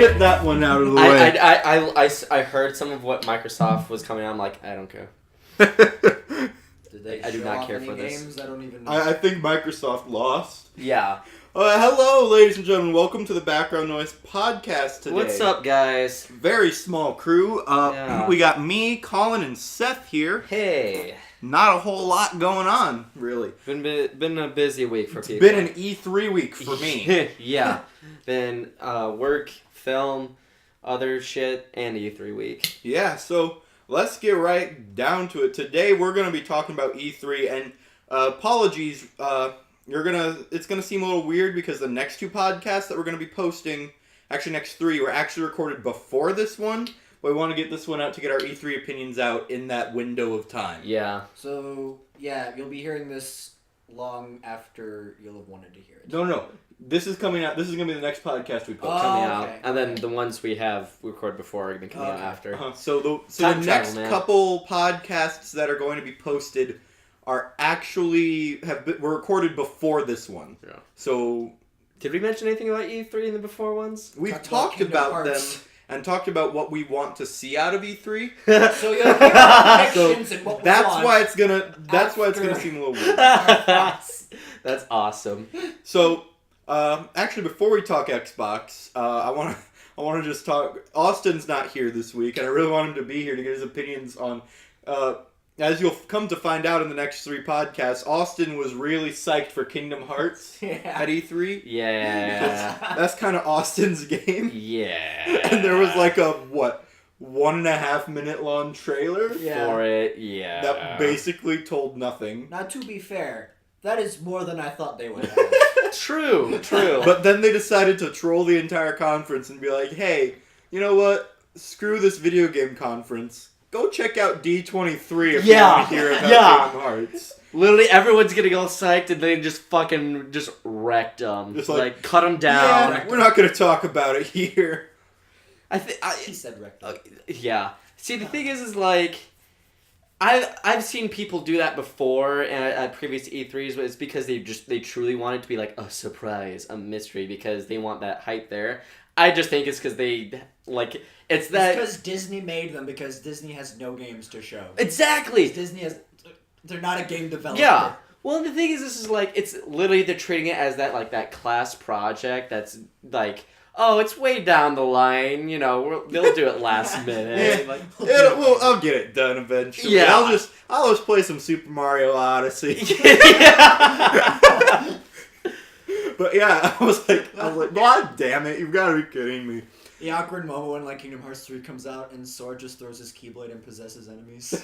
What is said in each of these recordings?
get that one out of the way. I heard some of what Microsoft was coming out. I'm like, I don't care. Did they I do show not off care any for this. games? I don't even know. I think Microsoft lost. Yeah. Hello, ladies and gentlemen. Welcome to the Background Noise podcast today. What's up, guys? Very small crew. Yeah. We got me, Colin, and Seth here. Hey. Not a whole lot going on, really. Been a busy week for It's people. been an E3 week for me. Yeah. Been work, film, other shit, and E3 week. Yeah, so let's get right down to it. Today we're going to be talking about E3, and apologies, it's going to seem a little weird because the next two podcasts that we're going to be posting, actually next three, were actually recorded before this one, but we want to get this one out to get our E3 opinions out in that window of time. Yeah. So, yeah, you'll be hearing this long after you'll have wanted to hear it. No. This is coming out. This is going to be the next podcast we post. Coming okay, out. And then okay. the ones we have recorded before are going to be coming out Okay. after. So the Time travel, next man. couple podcasts that are going to be posted are actually were recorded before this one. Yeah. So Did we mention anything about E3 in the before ones? we've Talked talked Kingdom about them Hearts. and talked about what we want to see out of E3. So you'll hear predictions and what we That's want. why it's gonna. That's why it's gonna After- seem a little weird. That's awesome. So, actually, before we talk Xbox, I want to just talk. Austin's not here this week, and I really want him to be here to get his opinions on. As you'll come to find out in the next three podcasts, Austin was really psyched for Kingdom Hearts Yeah. at E3. Yeah. That's kind of Austin's game. Yeah. And there was like a 1.5 minute long trailer Yeah. For it, yeah. that basically told nothing. Now, to be fair, that is more than I thought they would have. True. But then they decided to troll the entire conference and be like, hey, you know what? Screw this video game conference. Go check out D23 if you want to hear about Kingdom Hearts. Literally, everyone's getting all psyched, and they just fucking wrecked them. Just like cut them down. Yeah, we're not going to talk about it here. He said rectal. Yeah. See, the thing is like, I've seen people do that before at previous E3s, but it's because they truly want it to be like a surprise, a mystery, because they want that hype there. I just think it's because they like it's that because Disney made them, because Disney has no games to show. exactly. They're not a game developer. Yeah. Well, the thing is, this is like it's literally they're treating it as that class project that's like. Oh, it's way down the line. You know, they'll do it last minute. Yeah. Like, I'll get it done eventually. Yeah. I'll just play some Super Mario Odyssey. yeah. But yeah, I was like, God damn it, you've got to be kidding me. The awkward moment when like Kingdom Hearts 3 comes out and Sora just throws his Keyblade and possesses enemies.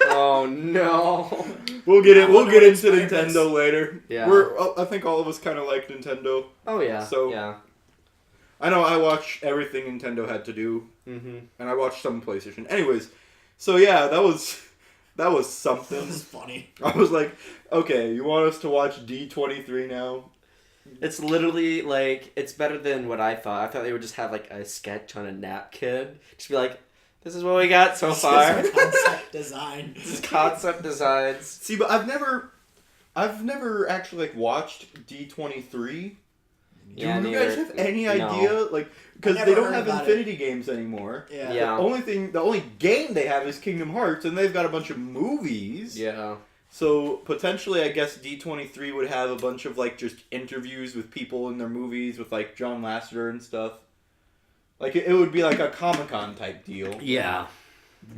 Oh no. We'll get I wonder what into inspired Nintendo this. later. Yeah. I think all of us kind of like Nintendo. Oh yeah. So- yeah. I know I watch everything Nintendo had to do, Mm-hmm. and I watched some PlayStation. Anyways, so yeah, that was something. That was funny. I was like, okay, you want us to watch D23 now? It's literally like it's better than what I thought. I thought they would just have like a sketch on a napkin. Just be like, this is what we got so far. Concept design. This is concept designs. See, but I've never actually like watched D23. Do Yeah, you neither. guys have any No. idea? Like, because I never they don't heard have about Infinity games anymore. Yeah. Yeah. The only game they have is Kingdom Hearts, and they've got a bunch of movies. Yeah. So potentially, I guess D23 would have a bunch of like just interviews with people in their movies with like John Lasseter and stuff. Like it would be like a Comic-Con type deal. Yeah.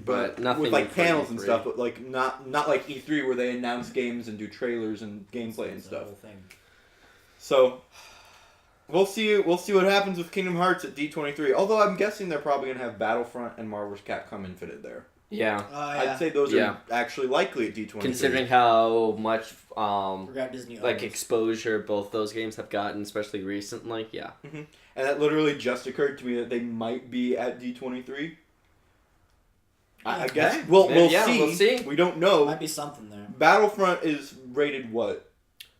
But nothing with like for panels and E3. stuff, but like not like E3 where they announce games and do trailers and gameplay and That's the stuff. whole thing. So we'll see what happens with Kingdom Hearts at D23. Although I'm guessing they're probably gonna have Battlefront and Marvel's Capcom Infinite there. Yeah. I'd say those Yeah. are actually likely at D23. Considering how much Forgot Disney like owns. exposure both those games have gotten, especially recently. Yeah. And that literally just occurred to me that they might be at D23. I guess. Okay. Well, Maybe, we'll yeah, see. we'll see. We don't know. Might be something there. Battlefront is rated what?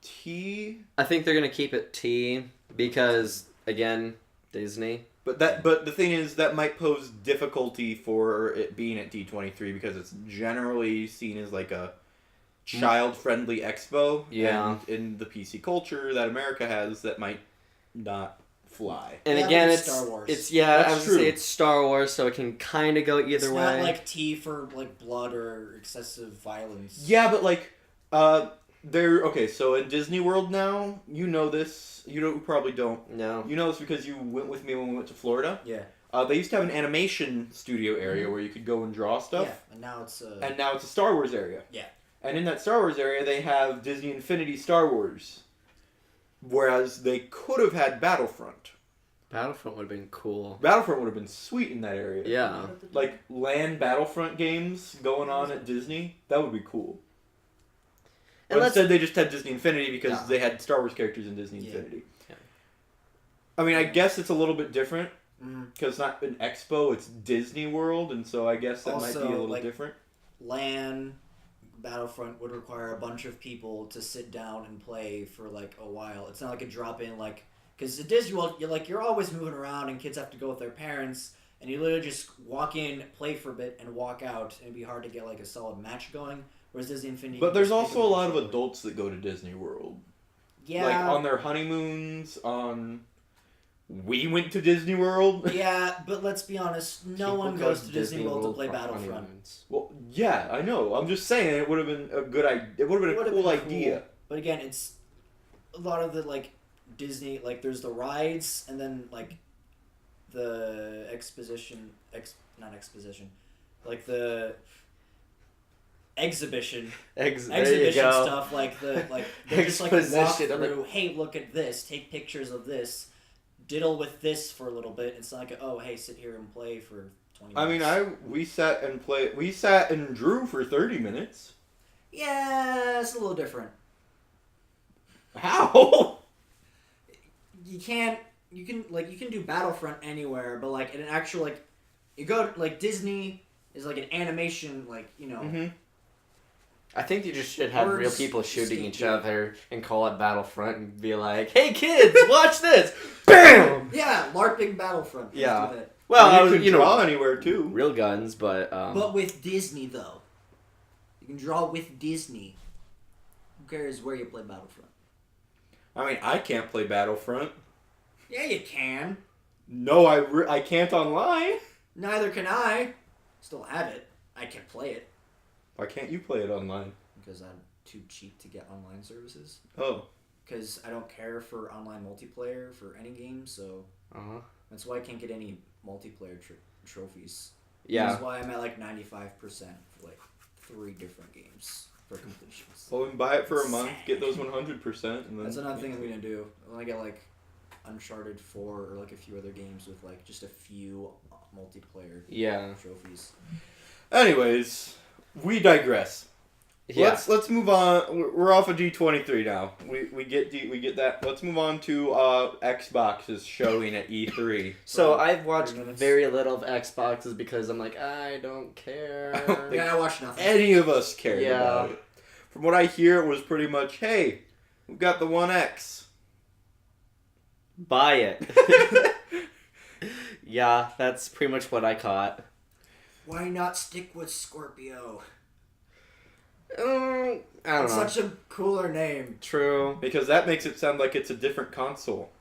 T. I think they're gonna keep it T because again, Disney. But the thing is that might pose difficulty for it being at D23 because it's generally seen as like a child-friendly expo. Yeah. And in the PC culture that America has, that might not fly. And Yeah, again, but it's it's Star Wars. It's yeah, That's I was true. gonna say it's Star Wars, so it can kind of go either It's way. not like T for like blood or excessive violence. Yeah, but like, okay. So in Disney World now, you know this. You probably don't. No. You know this because you went with me when we went to Florida. Yeah. They used to have an animation studio area where you could go and draw stuff. Yeah, and now it's And now it's a Star Wars area. Yeah. And in that Star Wars area, they have Disney Infinity Star Wars. Whereas they could have had Battlefront. Battlefront would have been cool. Battlefront would have been sweet in that area. Yeah. Like land Battlefront games going on at Disney. That would be cool. And But instead, they just had Disney Infinity because Yeah. they had Star Wars characters in Disney Yeah. Infinity. Yeah. I mean, I guess it's a little bit different Mhm. because it's not an expo; it's Disney World, and so I guess that might be a Also, little like- different. LAN Battlefront would require a bunch of people to sit down and play for like a while. It's not like a drop in like because at Disney World you're always moving around and kids have to go with their parents and you literally just walk in, play for a bit, and walk out. And it'd be hard to get like a solid match going. Whereas Disney Infinity, But there's you can just also a pick up lot of controller. adults that go to Disney World, Yeah. like on their honeymoons. We went to Disney World. Yeah, but let's be honest, no People one go goes to Disney World to play for Battlefront. honeymoons. Well, yeah, I know. I'm just saying it would have been a good idea. It would have been a Would've cool been idea. But again, it's a lot of the like Disney like there's the rides and then like the not exposition, like the exhibition There you exhibition go. stuff like the like they just like walk Exposition, I'm like- through. Hey, look at this. Take pictures of this. Diddle with this for a little bit. It's not like oh hey sit here and play for 20 I mean, minutes. we sat and played. We sat and drew for 30 minutes. Yeah, it's a little different. How? You can do Battlefront anywhere, but like in an actual like you go like Disney is like an animation like Mm-hmm. I think you just should have real Words people shooting each escape you. other and call it Battlefront and be like, "Hey kids, watch this!" Bam. yeah LARPing Battlefront. Let's Yeah. do that. Well, I you was, can draw anywhere too. real guns, but But with Disney though, you can draw with Disney. Who cares where you play Battlefront? I mean, I can't play Battlefront. Yeah, you can. No, I can't online. Neither can I. Still have it. I can play it Why can't you play it online? because I'm too cheap to get online services. Oh, Because I don't care for online multiplayer for any game, so uh-huh. that's why I can't get any multiplayer trophies. Yeah. That's why I'm at like 95% for like 3 different games for completions. well, then buy it for a month, get those 100%, and then That's another thing I'm gonna do. I'm gonna get like Uncharted 4 or like a few other games with like just a few multiplayer Yeah. trophies. Anyways, we digress. Yeah. Let's move on. We're off of D23 now. We get that. Let's move on to Xbox's showing at E3. So For I've watched 30 minutes. very little of Xboxes because I'm like, I don't care. I don't think- Yeah, I watched nothing. Any of us cared Yeah. about it. From what I hear, it was pretty much, hey, we've got the One X. Buy it. Yeah, that's pretty much what I caught. Why not stick with Scorpio? I don't It's know. such a cooler name. True. Because that makes it sound like it's a different console.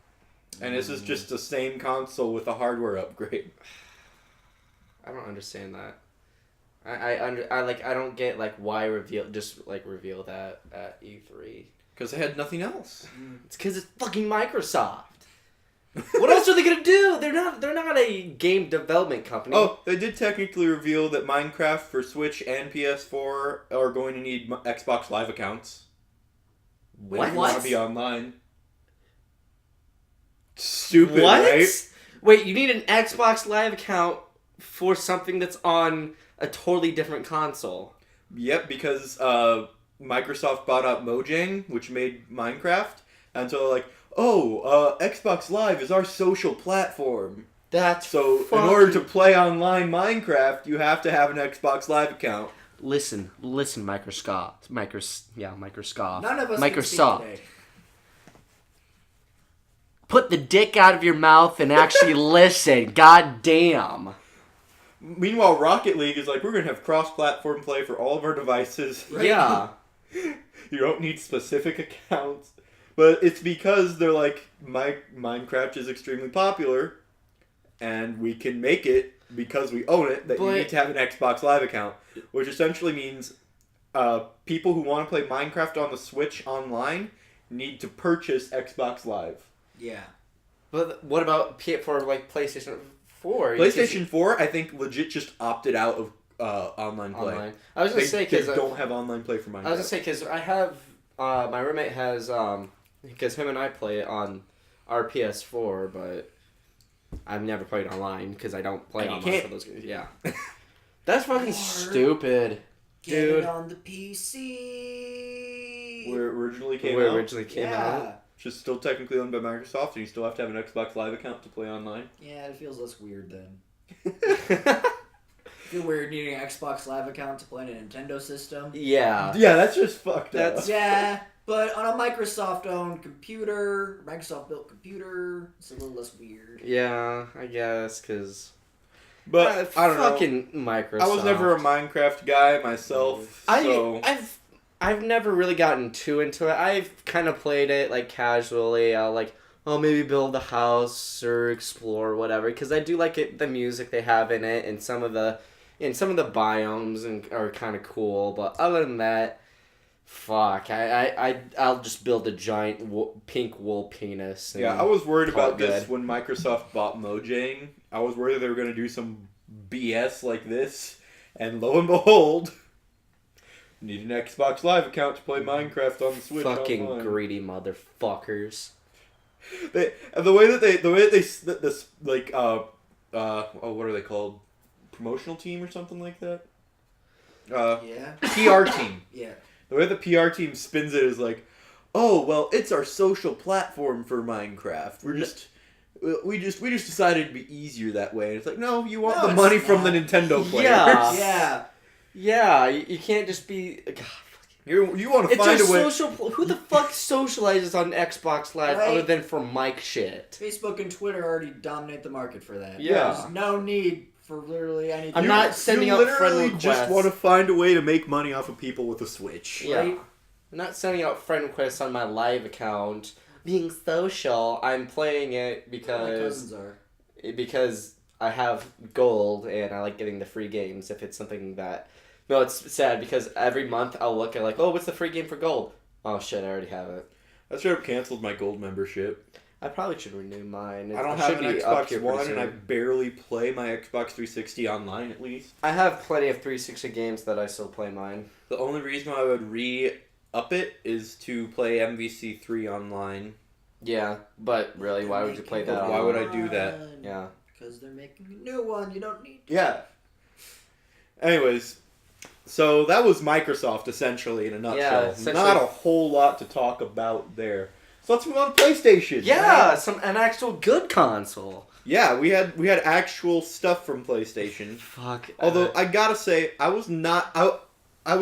And this is just the same console with a hardware upgrade. I don't understand that. I don't get like why reveal that at E3. Because they had nothing else. It's because it's fucking Microsoft. What else are they gonna do? They're not a game development company. Oh, they did technically reveal that Minecraft for Switch and PS4 are going to need Xbox Live accounts. what? If you want to be online. Stupid, What? right? Wait, you need an Xbox Live account for something that's on a totally different console. Yep, because Microsoft bought out Mojang, which made Minecraft, and so they're like, Xbox Live is our social platform. That's So in order to play online Minecraft, you have to have an Xbox Live account. listen, Microsoft. Microsoft. None of us Microsoft. Can speak today. Put the dick out of your mouth and actually listen. God damn. Meanwhile, Rocket League is like, we're going to have cross-platform play for all of our devices. Right. Yeah. You don't need specific accounts. But it's because they're like, Minecraft is extremely popular, and we can make it because we own it, that you need to have an Xbox Live account, which essentially means people who want to play Minecraft on the Switch online need to purchase Xbox Live. Yeah. But what about for like PlayStation 4? PlayStation 4, I think, legit just opted out of online play. Online. I was gonna say they because don't have online play for Minecraft. I was gonna say because I have my roommate has because him and I play it on our PS4, but I've never played online because I don't play And you online can't. for those games. Yeah, that's fucking stupid, Get dude. it on the PC. Where it originally came Where it out, originally came out. which is still technically owned by Microsoft, and you still have to have an Xbox Live account to play online. Yeah, it feels less weird then. I feel weird needing an Xbox Live account to play on a Nintendo system. Yeah, Yeah, that's just fucked up. That's- Yeah, but on a Microsoft-owned computer, Microsoft-built computer, it's a little less weird. yeah, I guess because. But I don't know. fucking Microsoft. I was never a Minecraft guy myself, so I've never really gotten too into it. I've kind of played it like casually. I'll like maybe build a house or explore whatever because I do like it. The music they have in it and some of the biomes are kind of cool. But other than that, fuck. I'll just build a giant pink wool penis. And yeah, I was worried call about it this good. when Microsoft bought Mojang. I was worried they were going to do some BS like this, and lo and behold, need an Xbox Live account to play Minecraft on the Switch. Fucking online. greedy motherfuckers. The way that they what are they called? Promotional team or something like that. Yeah. PR team. Yeah. The way the PR team spins it is like, oh well, it's our social platform for Minecraft. We just decided it'd be easier that way. And it's like, no, you want No, the it's money from not. the Nintendo players. Yeah. Yeah. Yeah, you can't just be. God, You want to it's find a a way. social. Who the fuck socializes on Xbox Live Right. other than for Mike shit? Facebook and Twitter already dominate the market for that. Yeah. There's no need for literally anything. I'm not sending out friend literally requests. just want to find a way to make money off of people with a Switch. Yeah. Right? I'm not sending out friend requests on my live account. Being social, I'm playing it My because cousins are. I have gold and I like getting the free games. If it's something that, no, it's sad because every month I'll look at like, oh, what's the free game for gold? Oh shit, I already have it. I should have canceled my gold membership. I probably should renew mine. I don't It have should an be up Xbox here One, pretty and I soon. barely play my Xbox 360 online at least. I have plenty of 360 games that I still play mine. The only reason I would re-up it is to play MVC3 online. Yeah, but really, why would you play that? Why online? would I do that? Yeah. Because they're making a new one. You don't need. Yeah. Anyways, so that was Microsoft essentially in a nutshell. essentially. Not a whole lot to talk about there. So let's move on to PlayStation. Yeah, an actual good console. Yeah, we had actual stuff from PlayStation. Fuck. Although I gotta say, I was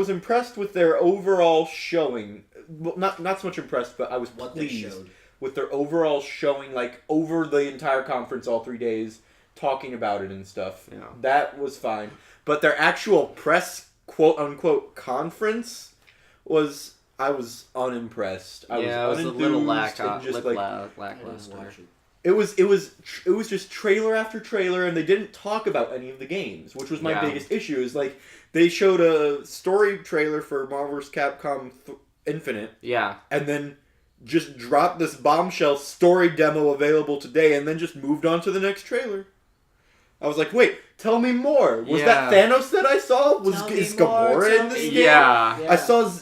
impressed with their overall showing. Well, not so much impressed, but I was What they pleased showed. with their overall showing, like over the entire conference, all 3 days, talking about it and stuff. Yeah. That was fine. But their actual press, quote unquote, conference I was unimpressed. I it was a little unenthused and just like I didn't lackluster. watch it. it was just trailer after trailer, and they didn't talk about any of the games, which was my Yeah. biggest issue. Is like they showed a story trailer for Marvel vs. Capcom Infinite, Yeah. and then just dropped this bombshell story demo available today, and then just moved on to the next trailer. I was like, wait, tell me more. Was that Yeah. Thanos that I saw? Tell me Is more, Gamora tell in this me game? Yeah. Yeah.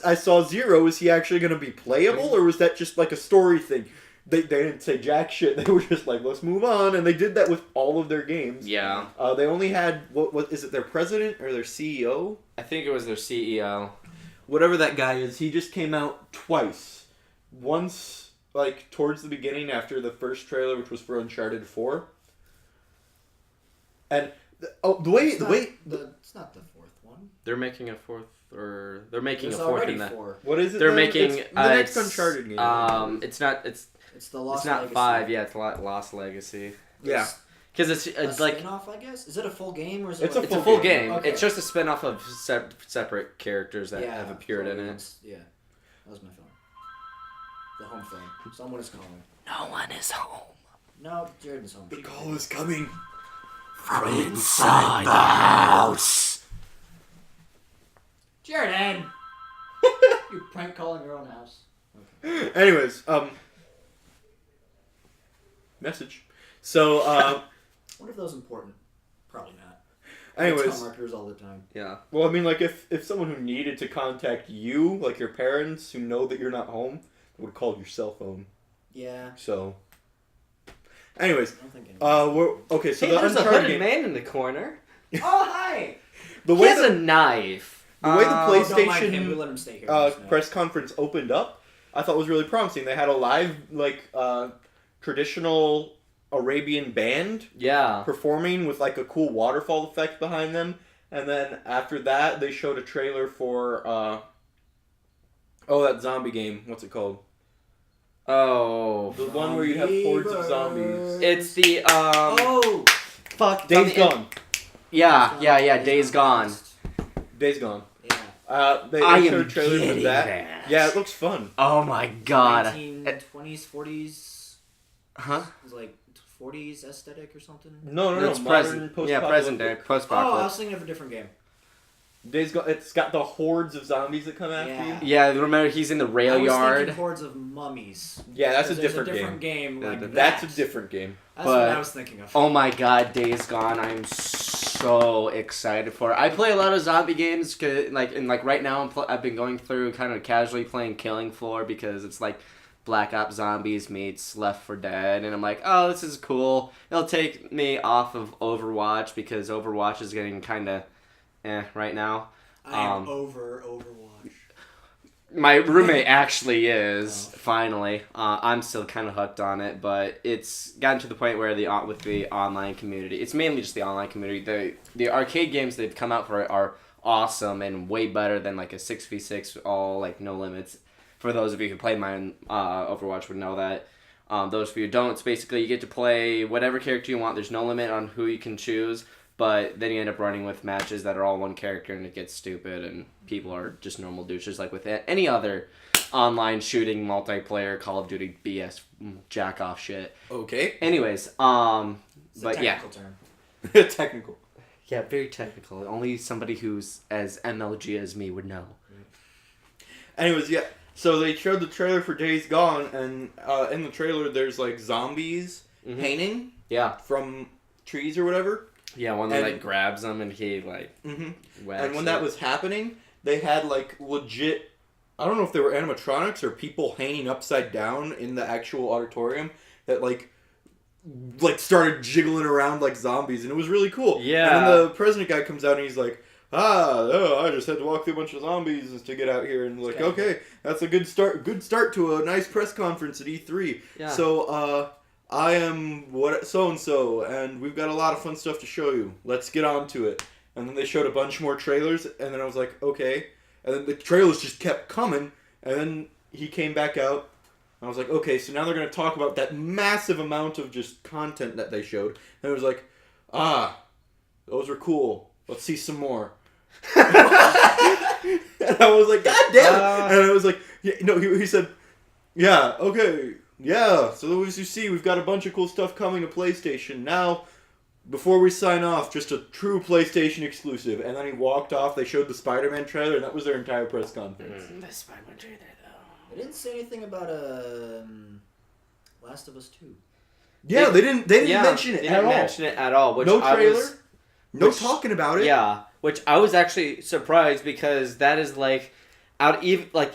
I saw Zero. Is he actually going to be playable, or was that just like a story thing? They didn't say jack shit. They were just like, let's move on, and they did that with all of their games. Yeah. They only had what is it? Their president or their CEO? I think it was their CEO. Whatever that guy is. He just came out twice. Once like towards the beginning after the first trailer, which was for Uncharted 4. And the way It's not the fourth one. They're making a fourth, or they're making There's a fourth already in that. 4. what is it? They're then? making It's the next it's, Uncharted game. It's not. It's It's the Lost it's not Legacy. 5. Yeah, it's Lost Legacy. Yeah. Because it's It's like spin-off, I guess. Is it a full game or is it? It's a like it's a full game. game. Okay. It's just a spin-off of separate characters that have appeared in it. Yeah, that was my phone. The home phone. Someone is calling. No one is home. No, Jared is home. The call is coming. From inside the house. Jared! You prank calling your own house. Okay. Anyways, message. So, I wonder if that was important. Probably not. I tell anyways, marketers all the time. Yeah. well, I mean, like, if someone who needed to contact you, like your parents who know that you're not home, would have called your cell phone. Yeah. So, anyways, I don't think anyone. we're okay. So Hey, the there's a Uncharted hooded game, man in the corner. Oh, hi! the He way has the, a knife. the way the Don't mind him. We PlayStation let him stay here. just now. press conference opened up, I thought was really promising. They had a live, like, traditional Arabian band Yeah. performing with like a cool waterfall effect behind them, and then after that they showed a trailer for that zombie game. What's it called? Oh. The one where you have hordes of zombies. It's the Oh! fuck. Days Gone. Yeah. Days Gone. Days Gone. Yeah. They I am showed trailers of getting that. that. Yeah, it looks fun. Oh my god. 1920s, 40s. Huh? It was like 40s aesthetic or something. No, It's modern present. Yeah, present day. Oh, I was Post-apocalypse. thinking of a different game. Days Gone. It's got the hordes of zombies that come after Yeah. you. Yeah, remember he's in the rail I was yard. thinking Hordes of Mummies. Yeah, that's a There's different game. game like Yeah, that. That's a different game. That's But- what I was thinking of. Oh my god, Days Gone! I'm so excited for it. I play a lot of zombie games, right now I've been going through kind of casually playing Killing Floor because it's like Black Ops Zombies meets Left 4 Dead, and I'm like, oh, this is cool. It'll take me off of Overwatch because Overwatch is getting kind of right now. I am over Overwatch. My roommate actually is finally. I'm still kind of hooked on it, but it's gotten to the point where with the online community, it's mainly just the online community. The arcade games they've come out for are awesome and way better than like a 6v6 all like no limits. For those of you who play mine, Overwatch would know that. Those of you who don't, it's basically you get to play whatever character you want. There's no limit on who you can choose. But then you end up running with matches that are all one character, and it gets stupid, and people are just normal douches, like with any other online shooting multiplayer Call of Duty BS jack off shit. Okay. Anyways, It's a but yeah, technical term. Technical. yeah, very technical. Only somebody who's as MLG as me would know. Anyways, yeah. So they showed the trailer for Days Gone, and in the trailer there's like zombies Mhm. painting Yeah, from trees or whatever. yeah. One that And- like grabs them and he like Mm-hmm. whacks And when that it. was happening, they had like legit. I don't know if they were animatronics or people hanging upside down in the actual auditorium that like started jiggling around like zombies, and it was really cool. Yeah. And then the president guy comes out and he's like, I just had to walk through a bunch of zombies to get out here, and like, Okay. okay, that's a good start. Good start to a nice press conference at E3. Yeah. So, I am so and so, and we've got a lot of fun stuff to show you. Let's get on to it. And then they showed a bunch more trailers, and then I was like, okay. And then the trailers just kept coming, and then he came back out. And I was like, okay, so now they're going to talk about that massive amount of just content that they showed. And it was like, those are cool. Let's see some more. And I was like, God damn it! And I was like, he said, yeah, okay, yeah. So as you see, we've got a bunch of cool stuff coming to PlayStation. Now, before we sign off, just a true PlayStation exclusive. And then he walked off. They showed the Spider-Man trailer, and that was their entire press conference. The Spider-Man trailer though. They didn't say anything about Last of Us 2. Yeah, they didn't mention it They at didn't all. mention it at all. Which No I trailer. was- No which- talking about it. Yeah, which I was actually surprised because that is like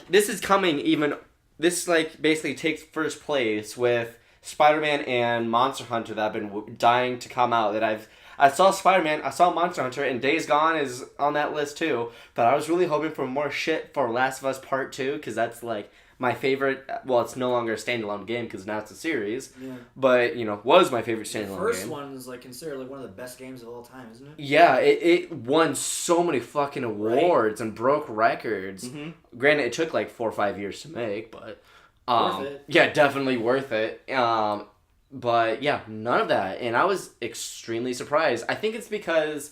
this is coming even this like basically takes first place with Spider-Man and Monster Hunter that I've been dying to come out. I saw Spider-Man, I saw Monster Hunter, and Days Gone is on that list too. But I was really hoping for more shit for Last of Us Part 2 because that's like my favorite. Well, it's no longer a standalone game because now it's a series. Yeah. But was my favorite The standalone first game. one is like considered like one of the best games of all time, isn't it? Yeah, it won so many fucking awards and broke records. Mhm. Granted, it took like 4 or 5 years to make, but Worth it. yeah, definitely worth it. But yeah, none of that, and I was extremely surprised. I think it's because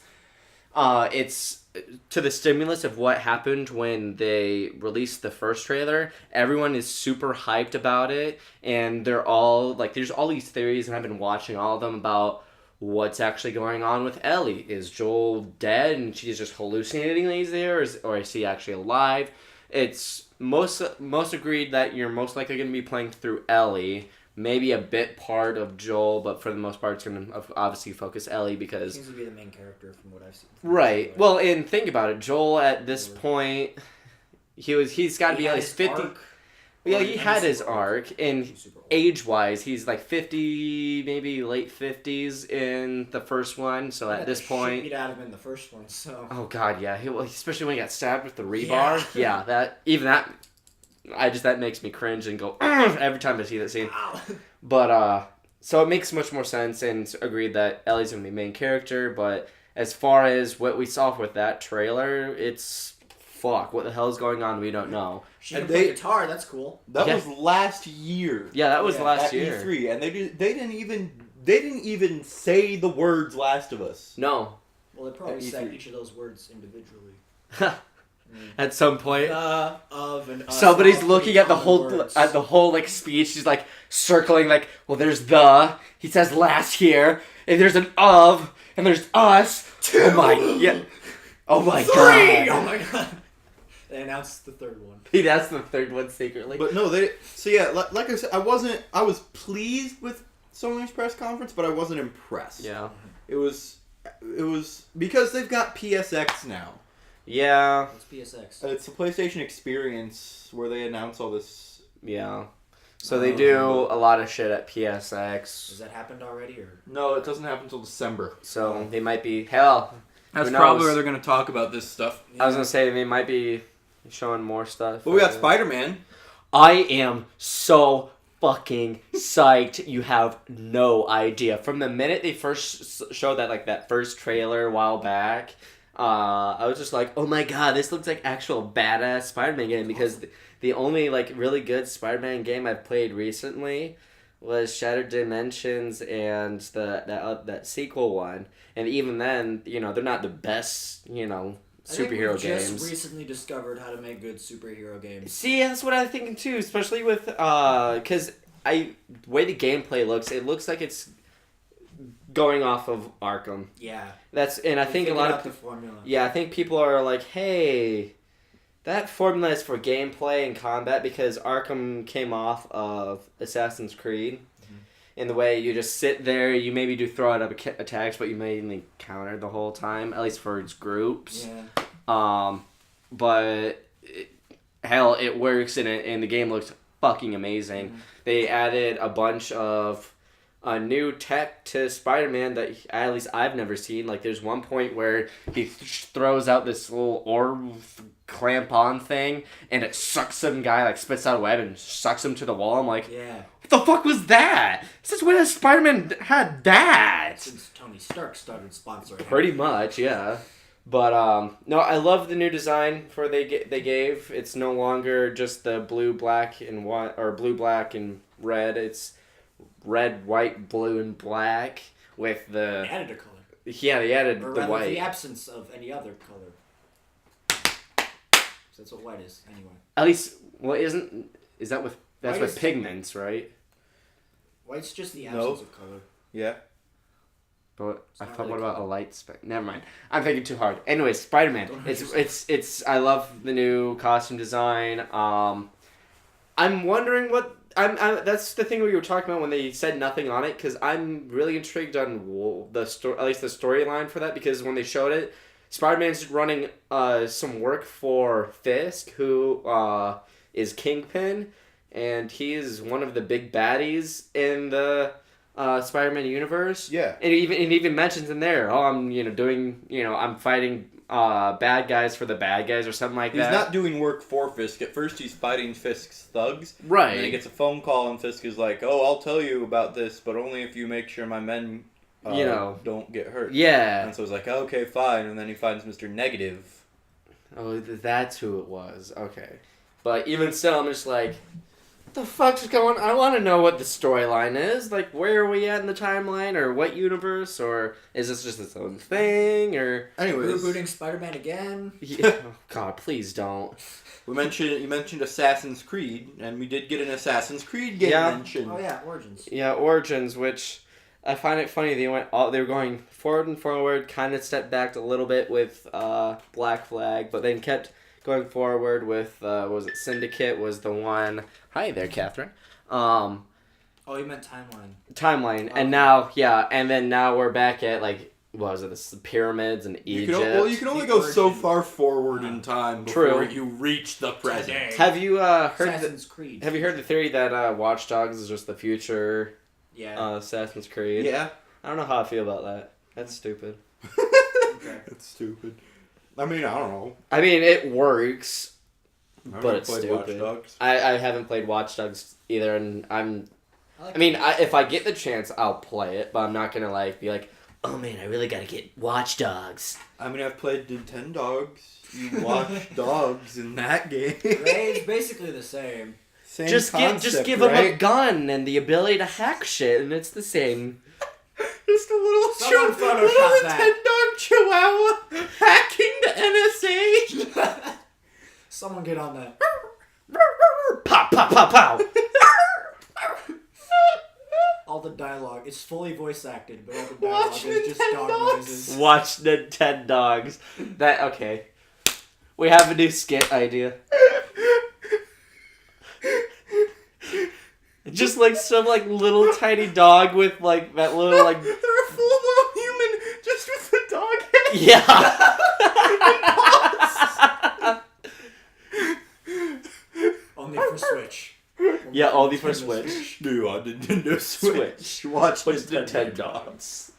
it's to the stimulus of what happened when they released the first trailer. Everyone is super hyped about it, and they're all like, there's all these theories, and I've been watching all of them about what's actually going on with Ellie. Is Joel dead and she's just hallucinating that he's there, or is he actually alive? It's most agreed that you're most likely going to be playing through Ellie. Maybe a bit part of Joel, but for the most part, it's going to obviously focus Ellie because... Seems to be the main character from what I've seen. Right. Well, and think about it. Joel, at this point, he's got to be at least 50... Arc. Yeah, he had his arc, and age-wise, he's like 50, maybe late 50s in the first one, so at this point... Beat out of him in the first one, so... Oh, God, yeah. Especially when he got stabbed with the rebar. Yeah, that makes me cringe and go every time I see that scene. Ow. But so it makes much more sense, and agreed that Ellie's gonna be main character. But as far as what we saw with that trailer, it's fuck. What the hell is going on? We don't know. She can play guitar. That's cool. That was last year. Yeah, that was last year. E3, and they didn't even say the words "Last of Us." No. Well, they probably said each of those words individually. At some point, somebody's looking at the whole like speech. She's like circling, like, well, there's the. He says last here, and there's an of, and there's us. Two. Oh my, yeah. Oh my Three! God. Oh my God. They announced the third one. That's the third one secretly. But no, So yeah, like I said, I was pleased with Sony's press conference, but I wasn't impressed. Yeah. It was because they've got PSX now. Yeah. It's PSX. It's the PlayStation Experience where they announce all this. Yeah. So they do a lot of shit at PSX. Has that happened already, or No, it doesn't happen until December. So they might be hell. That's probably where they're going to talk about this stuff. I was gonna say they might be showing more stuff. But we got Spider-Man. I am so fucking psyched. You have no idea. From the minute they first showed that first trailer a while back, I was just like, oh my God, this looks like actual badass Spider-Man game, because the only like really good Spider-Man game I've played recently was Shattered Dimensions and that sequel one, and even then, they're not the best, superhero games. Just recently discovered how to make good superhero games. See, that's what I'm thinking too, especially with because the way the gameplay looks, it looks like it's going off of Arkham. Yeah. I think a lot of the formula. Yeah, I think people are like, hey, that formula is for gameplay and combat, because Arkham came off of Assassin's Creed. In the way you just sit there, you maybe do throw out attacks, but you mainly counter the whole time, at least for its groups. Yeah. But it works, and the game looks fucking amazing. Mm-hmm. They added a bunch of new tech to Spider-Man that at least I've never seen. Like, there's one point where he throws out this little orb clamp-on thing, and it sucks some guy, like, spits out a web and sucks him to the wall. I'm like, yeah. What the fuck was that? Since when has Spider-Man had that? Since Tony Stark started sponsoring. Pretty much, yeah. But, no, I love the new design they gave. It's no longer just the blue, black, and white, or blue, black, and red. It's red, white, blue, and black with the... They added a color. Yeah, they added or the rather, white. the absence of any other color. So that's what white is, anyway. At least, is that with... That's White with pigments, right? White's just the absence of color. Yeah. But I thought, what about a light spec? Never mind. I'm thinking too hard. Anyway, Spider-Man. It's. I love the new costume design. I'm wondering what. That's the thing we were talking about when they said nothing on it, because I'm really intrigued on at least the storyline for that, because when they showed it, Spider-Man's running some work for Fisk, who is Kingpin, and he is one of the big baddies in the Spider-Man universe. Yeah. And it even mentions in there, I'm I'm fighting bad guys for the bad guys or something like that. He's not doing work for Fisk. At first he's fighting Fisk's thugs. Right. And then he gets a phone call and Fisk is like, oh, I'll tell you about this, but only if you make sure my men don't get hurt. Yeah. And so he's like, okay, fine. And then he finds Mr. Negative. Oh, that's who it was. Okay. But even still, I'm just like, the fuck's going? I want to know what the storyline is. Like, where are we at in the timeline, or what universe, or is this just its own thing, or Anyways, Rebooting Spider-Man again. yeah. Oh, God, please don't. you mentioned Assassin's Creed, and we did get an Assassin's Creed game Yeah. mentioned. Oh yeah, Origins. Yeah, Origins, which I find it funny. They were going forward and forward, kind of stepped back a little bit with Black Flag, but then kept going forward with what was it Syndicate was the one. Hi there, Catherine. Oh, you meant Timeline. And now we're back at like what was it, the pyramids in Egypt. You can only go so far forward in time before you reach the present. Today. Have you heard? Assassin's Creed. Have you heard the theory that Watch Dogs is just the future Yeah. Assassin's Creed? Yeah. I don't know how I feel about that. That's stupid. Okay. That's stupid. I mean, I don't know. I mean, it works, I've but never it's played stupid. Watch Dogs. I haven't played Watch Dogs either, and like if I get the chance, I'll play it, but I'm not gonna like be like, oh man, I really gotta get Watch Dogs. I mean, I've played Nintendogs. You watch dogs in that game. It's basically the same. Same Just concept, give them a right? gun and the ability to hack shit, and it's the same. Just a little Someone Photoshop that. Nintendo Chihuahua hacking the NSA. Someone get on that. Pow pow pow pow. All the dialogue. It's fully voice acted, but all the dialogue Watch is just dog Nintendogs. noises. Watch Nintendogs. That okay. We have a new skit idea. Just like some like little tiny dog with like that little like They're a full-blown human just with the dog head. yeah. Only for Switch. Yeah, only for Nintendo Switch. New on Nintendo Switch. Watch What's Nintendogs.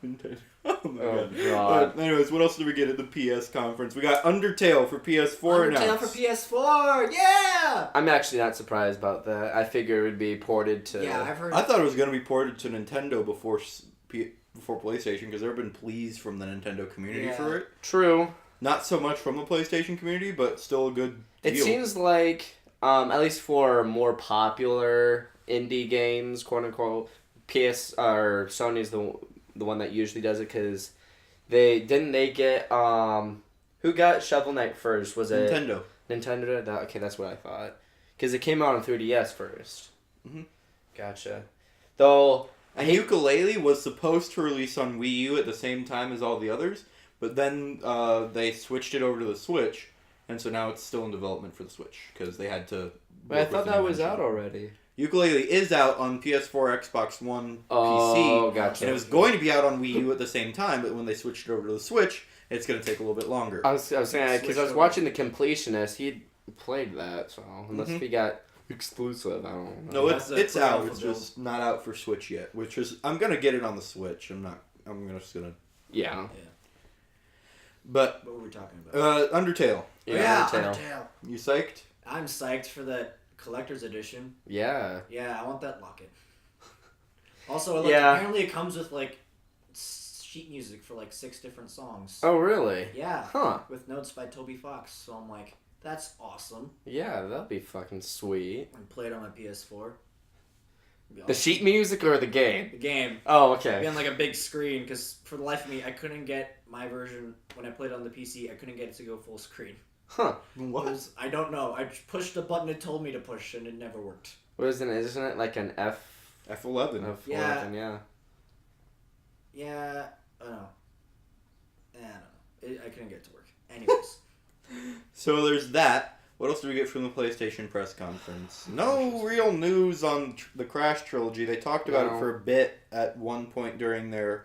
Nintendogs? Oh my Oh, god. God. Anyways, what else did we get at the PS conference? We got Undertale for PS4 Undertale announced. for PS4. Yeah. I'm actually not surprised about that. I figure it would be ported to. Yeah, I've heard. I thought it was going to be ported to Nintendo before PlayStation because there have been pleas from the Nintendo community Yeah. for it. True. Not so much from the PlayStation community, but still a good deal. It seems like, at least for more popular indie games, quote unquote, Sony's the one that usually does it because they get who got Shovel Knight first? Was it Nintendo. Nintendo did that? Okay, that's what I thought. Because it came out on 3DS first. Mhm. Gotcha. Though And Ukulele was supposed to release on Wii U at the same time as all the others, but then they switched it over to the Switch, and so now it's still in development for the Switch because they had to. But I work thought with the that new was engine. out already. Ukulele is out on PS4, Xbox One, Oh, PC, gotcha. and it was going to be out on Wii U at the same time, but when they switched it over to the Switch, it's going to take a little bit longer. I was saying because I was Switched watching the completionist. He played that, so unless Mhm. he got exclusive, I don't know. No, That's it's a out. pre-alpha It's build. just not out for Switch yet, which is I'm gonna get it on the Switch. I'm just gonna. Yeah. But What were we talking about? Undertale. Undertale. You psyched? I'm psyched for that collector's edition. Yeah. Yeah, I want that locket. Also, Yeah. apparently it comes with like sheet music for like 6 different songs. Oh, really? Yeah. Huh. With notes by Toby Fox. So I'm like, that's awesome. Yeah, that'd be fucking sweet. And play it on my PS4. It'd be The awesome. sheet music or the game? The game. Oh, It'd be okay. on like a big screen because for the life of me, I couldn't get my version when I played it on the PC. I couldn't get it to go full screen. Huh. What? I don't know. I pushed the button it told me to push and it never worked. What isn't it like an F? F11. F11, Yeah. yeah. Yeah, I don't know. I don't know. I couldn't get it to work. Anyways. So there's that. What else do we get from the PlayStation press conference? No real news on the Crash trilogy. They talked about it No. for a bit at one point during the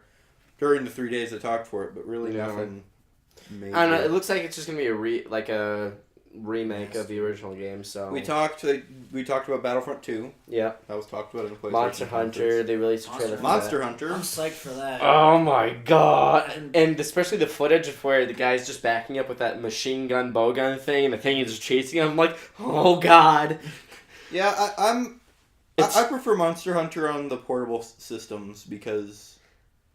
3 days they talked for it, but really Yeah. nothing major. I don't know. It looks like it's just gonna be a remake of the original game. So We talked about Battlefront 2. Yeah. That was talked about in the PlayStation Monster Hunter. conference. They released a trailer for Monster that. Hunter. I'm psyched for that. Oh my god! And especially the footage of where the guy's just backing up with that machine gun, bow gun thing, and the thing is just chasing him. I'm like, oh god! Yeah, It's- I prefer Monster Hunter on the portable systems because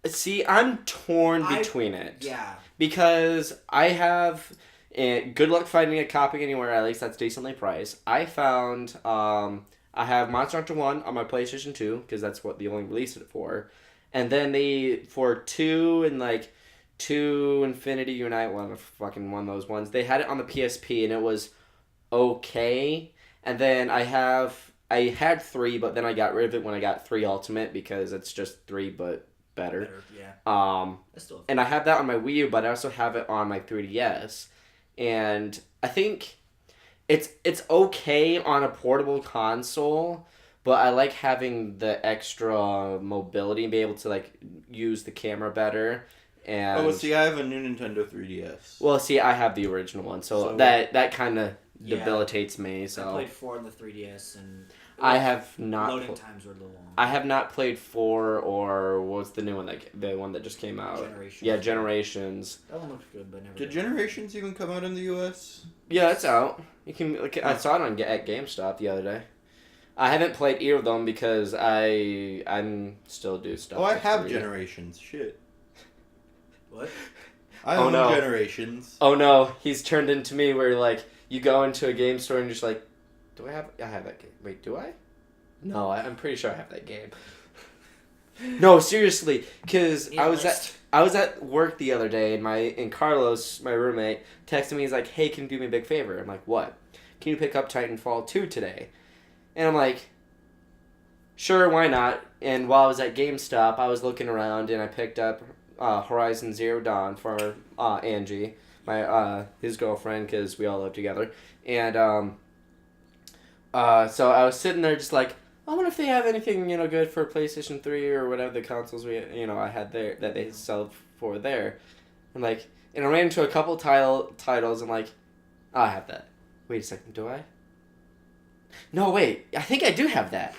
See, I'm torn I- between it. Yeah. Because I have. Good luck finding a copy anywhere, at least that's decently priced. I found I have Monster Hunter 1 on my PlayStation 2, because that's what they only released it for. And then for 2 and like 2 Infinity Unite, one of those ones, they had it on the PSP and it was okay. And then I had 3, but then I got rid of it when I got 3 Ultimate because it's just 3 but better. Yeah. That's still and I have that on my Wii U, but I also have it on my 3DS. And I think it's okay on a portable console, but I like having the extra mobility and be able to like use the camera better. And Oh, see, I have a new Nintendo 3DS. well, see, I have the original one, so So- that kind of Yeah. debilitates me. I So played 4 on the 3DS, and I have not. loading times were a little long. I have not played 4 or what's the new one the one that just came out? Generations. Yeah, Generations. That one looked good, but never. Did did. Generations even come out in the U.S.? Yeah, it's out. You can. I saw it at GameStop the other day. I haven't played either of them because I'm still do stuff. Oh, I with have 3. Generations. Shit. What? I Oh, own no. Generations. Oh no, he's turned into me where like you go into a game store and you're just like, do I have that game? Wait, do I? No, I'm pretty sure I have that game. No, seriously, because I was at work the other day and Carlos, my roommate, texted me. He's like, "Hey, can you do me a big favor?" I'm like, "What? Can you pick up Titanfall 2 today?" And I'm like, "Sure, why not?" And while I was at GameStop, I was looking around and I picked up Horizon Zero Dawn for Angie, my his girlfriend, because we all live together. And so I was sitting there just like, I wonder if they have anything, good for PlayStation 3 or whatever the consoles I had there that they sell for there. And I ran into a couple titles and like, oh, I have that. Wait a second, do I? No, wait, I think I do have that.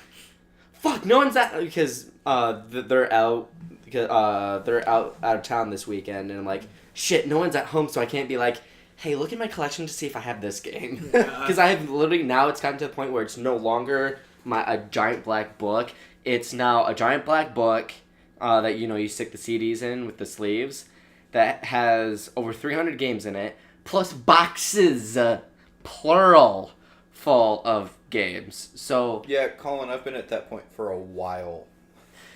Fuck, no one's at, because they're out, because they're out of town this weekend, and I'm like, shit, no one's at home, so I can't be like, hey, look at my collection to see if I have this game. Because I have literally, now it's gotten to the point where it's no longer a giant black book. It's now a giant black book that, you stick the CDs in with the sleeves that has over 300 games in it, plus boxes, plural, full of games. So, Yeah, Colin, I've been at that point for a while.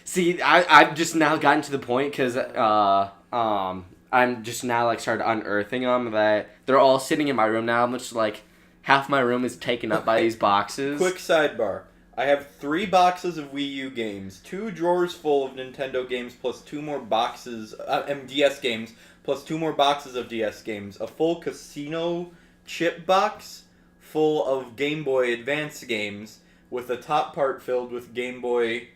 see, I've just now gotten to the point because I'm just now like started unearthing them that they're all sitting in my room now. I'm just like half my room is taken up by these boxes. Quick sidebar. I have 3 boxes of Wii U games, 2 drawers full of Nintendo games, plus 2 more boxes, DS games, plus 2 more boxes of DS games, a full casino chip box full of Game Boy Advance games, with the top part filled with Game Boy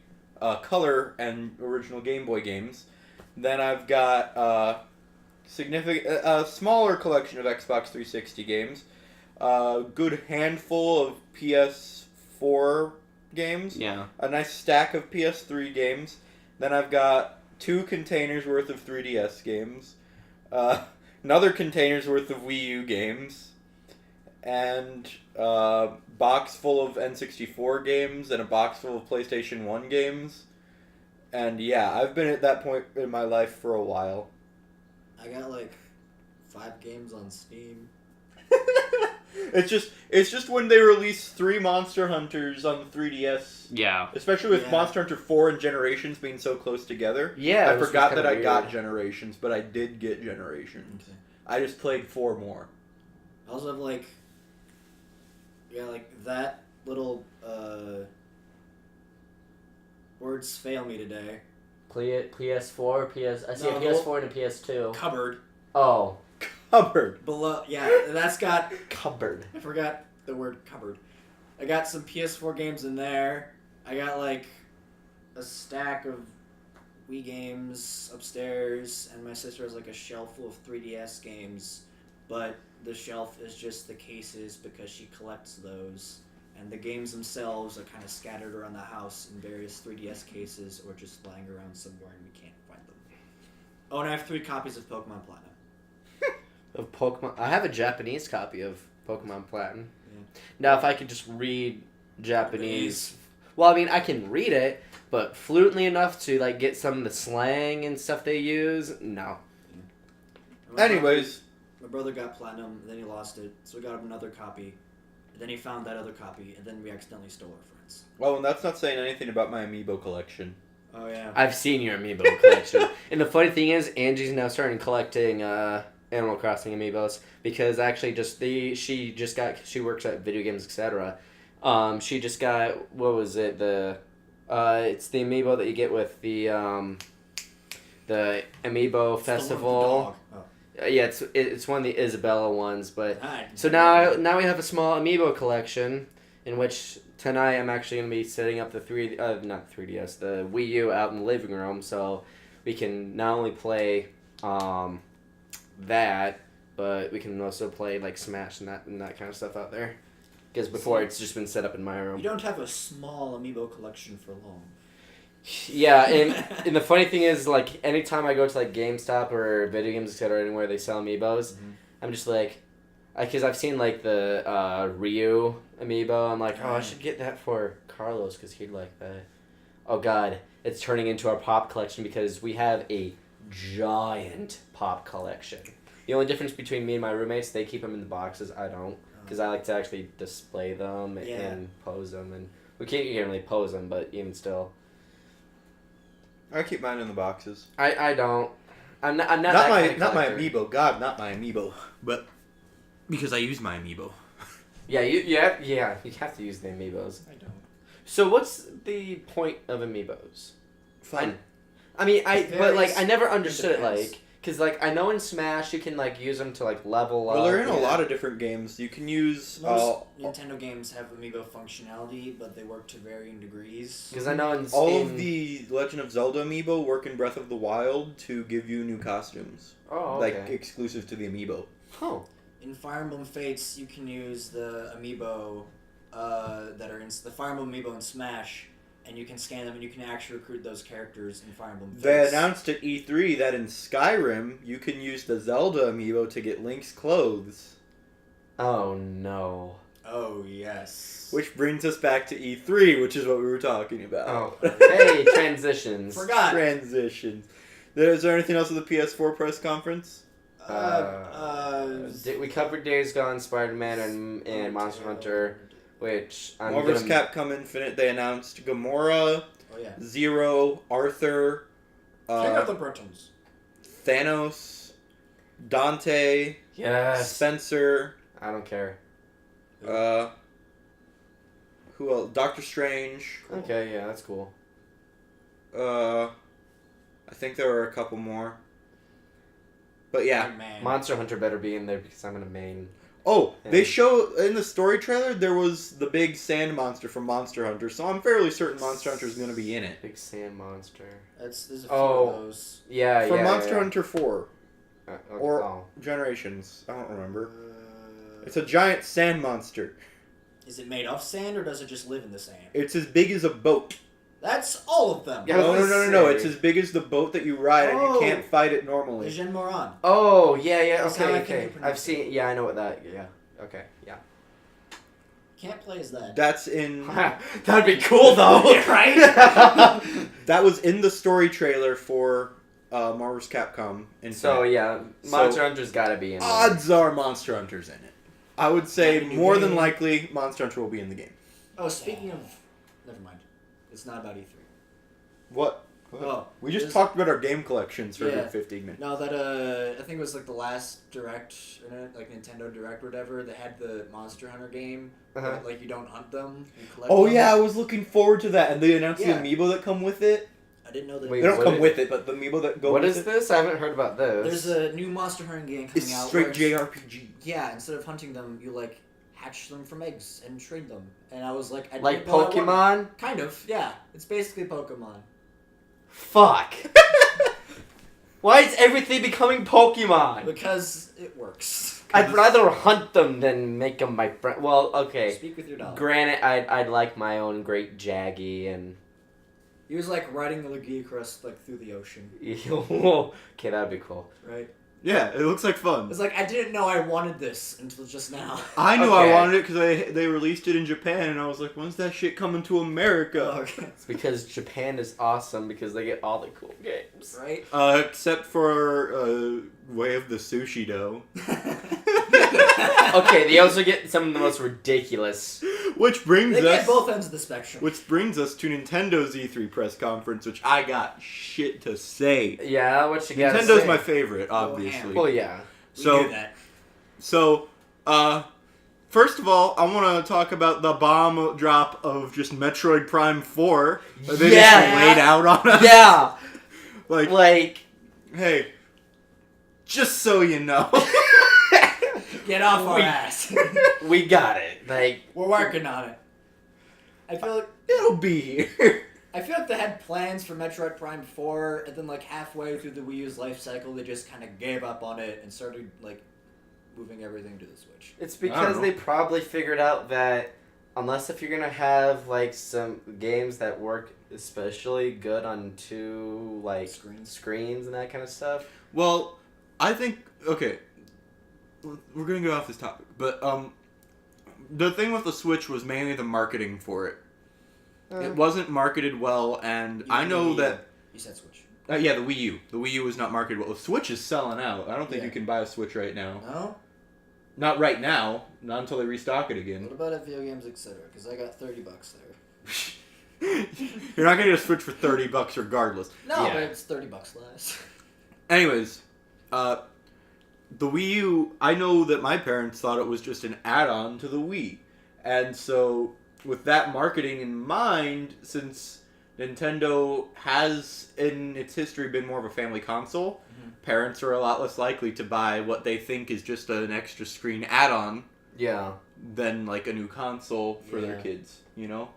Color and original Game Boy games. Then I've got a smaller collection of Xbox 360 games, a good handful of PS4 games, Yeah. a nice stack of PS3 games. Then I've got 2 containers worth of 3DS games, another container's worth of Wii U games, and a box full of N64 games and a box full of PlayStation 1 games. And yeah, I've been at that point in my life for a while. I got like 5 games on Steam. It's just when they release 3 Monster Hunters on the 3DS, Yeah. especially with Yeah. Monster Hunter 4 and Generations being so close together. Yeah. I it was forgot kinda that I weird. got Generations, but I did get Generations. Okay. I just played 4 more. I also have like that little words fail me today. PS4, I see No, a PS4 and a PS2. Cupboard Oh. Cupboard. below. Yeah, that's got. Cupboard. I forgot the word cupboard. I got some PS4 games in there. I got like a stack of Wii games upstairs, and my sister has like a shelf full of 3DS games, but the shelf is just the cases because she collects those, and the games themselves are kind of scattered around the house in various 3DS cases or just lying around somewhere and we can't find them. Oh, and I have 3 copies of Pokemon Platinum. Of Pokemon. I have a Japanese copy of Pokemon Platinum. Yeah. Now, if I could just read Japanese. Well, I mean, I can read it, but fluently enough to like get some of the slang and stuff they use, no. And Anyways, my brother got Platinum, and then he lost it, so we got him another copy. And then he found that other copy, and then we accidentally stole our friends. Oh, and that's not saying anything about my amiibo collection. Oh yeah. I've seen your amiibo collection. And the funny thing is, Angie's now starting collecting Animal Crossing amiibos because actually she works at Video Games Etc. She just got, what was it, it's the amiibo that you get with the Amiibo Festival. Yeah, it's one of the Isabella ones, but so now we have a small amiibo collection in which tonight I'm actually going to be setting up the not 3DS, the Wii U out in the living room, so we can not only play that, but we can also play like Smash and that kind of stuff out there. Because before it's just been set up in my room. You don't have a small amiibo collection for long. Yeah, and the funny thing is, like, anytime I go to, like, GameStop or Video Games, etc., anywhere they sell amiibos, I'm just like, because I've seen, like, the Ryu amiibo, I'm like, oh, I should get that for Carlos, because he'd like that. Oh, God, it's turning into our Pop collection, because we have a giant Pop collection. The only difference between me and my roommates, they keep them in the boxes, I don't, because I like to actually display them and pose them, and you can't really pose them, but even still. I keep mine in the boxes. I don't. I'm not Not that my kind of not my collector. amiibo. God, not my amiibo. But because I use my amiibo. Yeah, you have to use the amiibos. I don't. So what's the point of amiibos? Fun. I mean, but like I never It understood it, depends. like, because like I know in Smash you can like use them to like level up. Well, they're in a lot of different games. You can use. Most Nintendo games have amiibo functionality, but they work to varying degrees. Because I know in all of the Legend of Zelda amiibo work in Breath of the Wild to give you new costumes, okay. like exclusive to the amiibo. Oh. In Fire Emblem Fates, you can use the amiibo that are in the Fire Emblem amiibo in Smash, and you can scan them, and you can actually recruit those characters in Fire Emblem Fates. They announced at E3 that in Skyrim you can use the Zelda amiibo to get Link's clothes. Oh no. Oh yes. Which brings us back to E3, which is what we were talking about. Oh. Hey, transitions. Forgot. Transitions. Is there anything else at the PS4 press conference? We covered Days Gone, Spider-Man, and Monster Hunter, which I'm Marvel's gonna... Capcom Infinite, they announced Gamora, Oh yeah. Zero, Arthur, King of the Britons. Thanos, Dante, Yes. Spencer, I don't care. who else? Doctor Strange. Okay, yeah, that's cool. I think there were a couple more. But yeah. Man. Monster Hunter better be in there because I'm in a main. Oh, they Yeah. show in the story trailer there was the big sand monster from Monster Hunter, so I'm fairly certain Monster Hunter is going to be in it. Big sand monster. There's a few Oh. of those. Yeah, From yeah. Monster yeah. Hunter 4 Okay. or Oh. Generations. I don't remember. It's a giant sand monster. Is it made of sand or does it just live in the sand? It's as big as a boat. That's all of them. Yeah, No, I was no. gonna It's say. as big as the boat that you ride, and you Oh. can't fight it The normally. Gen Moran. Oh, yeah. That's how Okay, I think you okay. pronounce I've seen. Yeah, I know what that. Yeah. Okay. Yeah. Can't play as that. That's in. That'd be cool though, Right? That was in the story trailer for Marvel's Capcom. Infinite. So yeah, Monster Hunter's got to be in there. Odds are Monster Hunter's in it. I would say Got a new more than game. likely Monster Hunter will be in the game. Oh, speaking of... Never mind. It's not about E3. What? Oh, We just this- talked about our game collections for Yeah. 15 minutes. No, that I think it was like the last Direct, like Nintendo Direct or whatever. They had the Monster Hunter game. Uh-huh. But, like you don't hunt them, you collect Oh them. yeah, I was looking forward to that, and they announced Yeah. the amiibo that come with it. I didn't know that. Wait, They don't what come is- with it, but the amiibo that go What with is it. this? I haven't heard about this. There's a new Monster Hunter game coming It's out. straight where JRPG. Yeah, instead of hunting them, you like hatch them from eggs and trade them. And I was like, I like didn't know I wanted- Pokemon. Kind of, yeah. It's basically Pokemon. Fuck. Why is everything becoming Pokemon? Because it works. I'd rather hunt them than make them my friend. Well, okay. Speak with your dog. Granted, I'd like my own Great Jaggy and. He was like riding the Lagiacrus like through the ocean, Okay, that'd be cool. right? Yeah, it looks like fun. It's like I didn't know I wanted this until just now. I knew Okay. I wanted it because they released it in Japan, and I was like, when's that shit coming to America? Oh, okay. It's because Japan is awesome because they get all the cool games. Right? Except for Way of the Sushi Dough. Okay, they also get some of the most ridiculous. Which brings They get us both ends of the spectrum. which brings us to Nintendo's E3 press conference, which I got shit to say. Yeah, what you got? Nintendo's my favorite, obviously. Well, yeah. We So knew that. So, first of all, I want to talk about the bomb drop of just Metroid Prime 4 that they Yeah. just laid out on us. Yeah. Like, Like. hey, just so you know. Get off our We- ass. We got it. Like. We're working on it. I feel like It'll be here. I feel like they had plans for Metroid Prime 4, and then like halfway through the Wii U's life cycle, they just kind of gave up on it and started like moving everything to the Switch. It's I don't because know. they probably figured out that unless if you're gonna have like some games that work especially good on two like screens and that kind of stuff. Well, I think, okay, we're going to go off this topic, but, the thing with the Switch was mainly the marketing for it. It wasn't marketed well, and I know that... You said Switch. Yeah, the Wii U. The Wii U was not marketed well. The Switch is selling out. I don't think Yeah. you can buy a Switch right now. No? Not right now. Not until they restock it What again. about at Video Games Etc.? Because I got $30 there. You're not gonna get a Switch for $30 regardless. No, Yeah. but it's $30 less. Anyways, the Wii U. I know that my parents thought it was just an add-on to the Wii, and so with that marketing in mind, since Nintendo has in its history been more of a family console, parents are a lot less likely to buy what they think is just an extra screen add-on Yeah. than like a new console for their Yeah. kids, you know?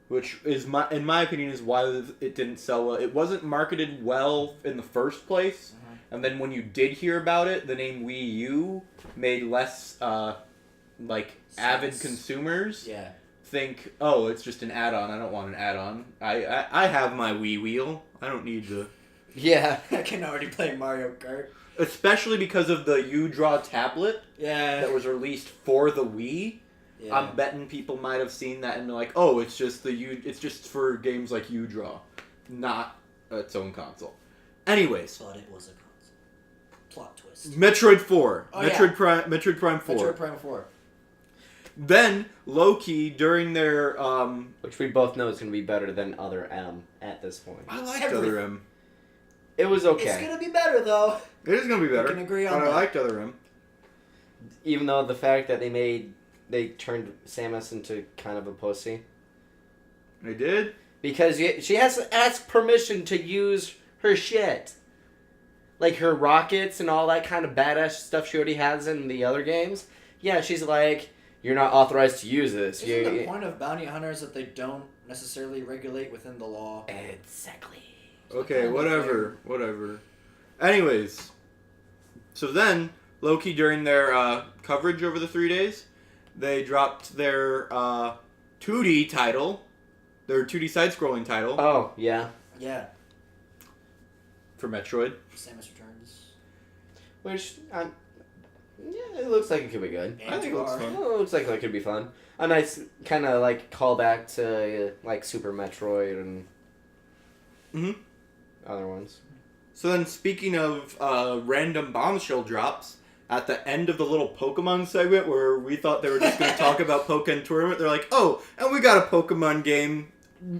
Which is in my opinion is why it didn't sell well. It wasn't marketed well in the first place, and then when you did hear about it, the name Wii U made less like avid Sense. consumers Yeah. think, oh, it's just an add-on. I don't want an add-on. I have my Wii wheel. I don't need the... Yeah. I can already play Mario Kart. Especially because of the U-Draw tablet Yeah. that was released for the Wii. Yeah. I'm betting people might have seen that and they're like, oh, it's just it's just for games like U-Draw, not its own console. Anyways, But it was a console. Plot twist. Metroid 4. Oh, Metroid Prime 4. Metroid Prime 4. Then, low-key, during their, Which we both know is going to be better than Other M at this point. I liked Every- Other M. It was It's okay. gonna be better though. It is going to be better. We can agree on but that. I liked Other M. Even though the fact that they turned Samus into kind of a pussy. They did? Because she has to ask permission to use her shit. Like her rockets and all that kind of badass stuff she already has in the other games. Yeah, she's like, you're not authorized to use this. Isn't the point of bounty hunters that they don't necessarily regulate within the law? Exactly. Okay, Kind of whatever. Anyways, so then, low-key during their coverage over the 3 days, they dropped their 2D title, their 2D side-scrolling title Oh, yeah. Yeah. for Metroid. Samus Returns. Which, yeah, it looks like it could be good. I think it looks And fun. Oh, it looks like it could be fun. A nice kind of like callback to like Super Metroid and Mhm. other ones. So then, speaking of random bombshell drops, at the end of the little Pokemon segment where we thought they were just going to talk about Pokken Tournament, they're like, oh, and we got a Pokemon game,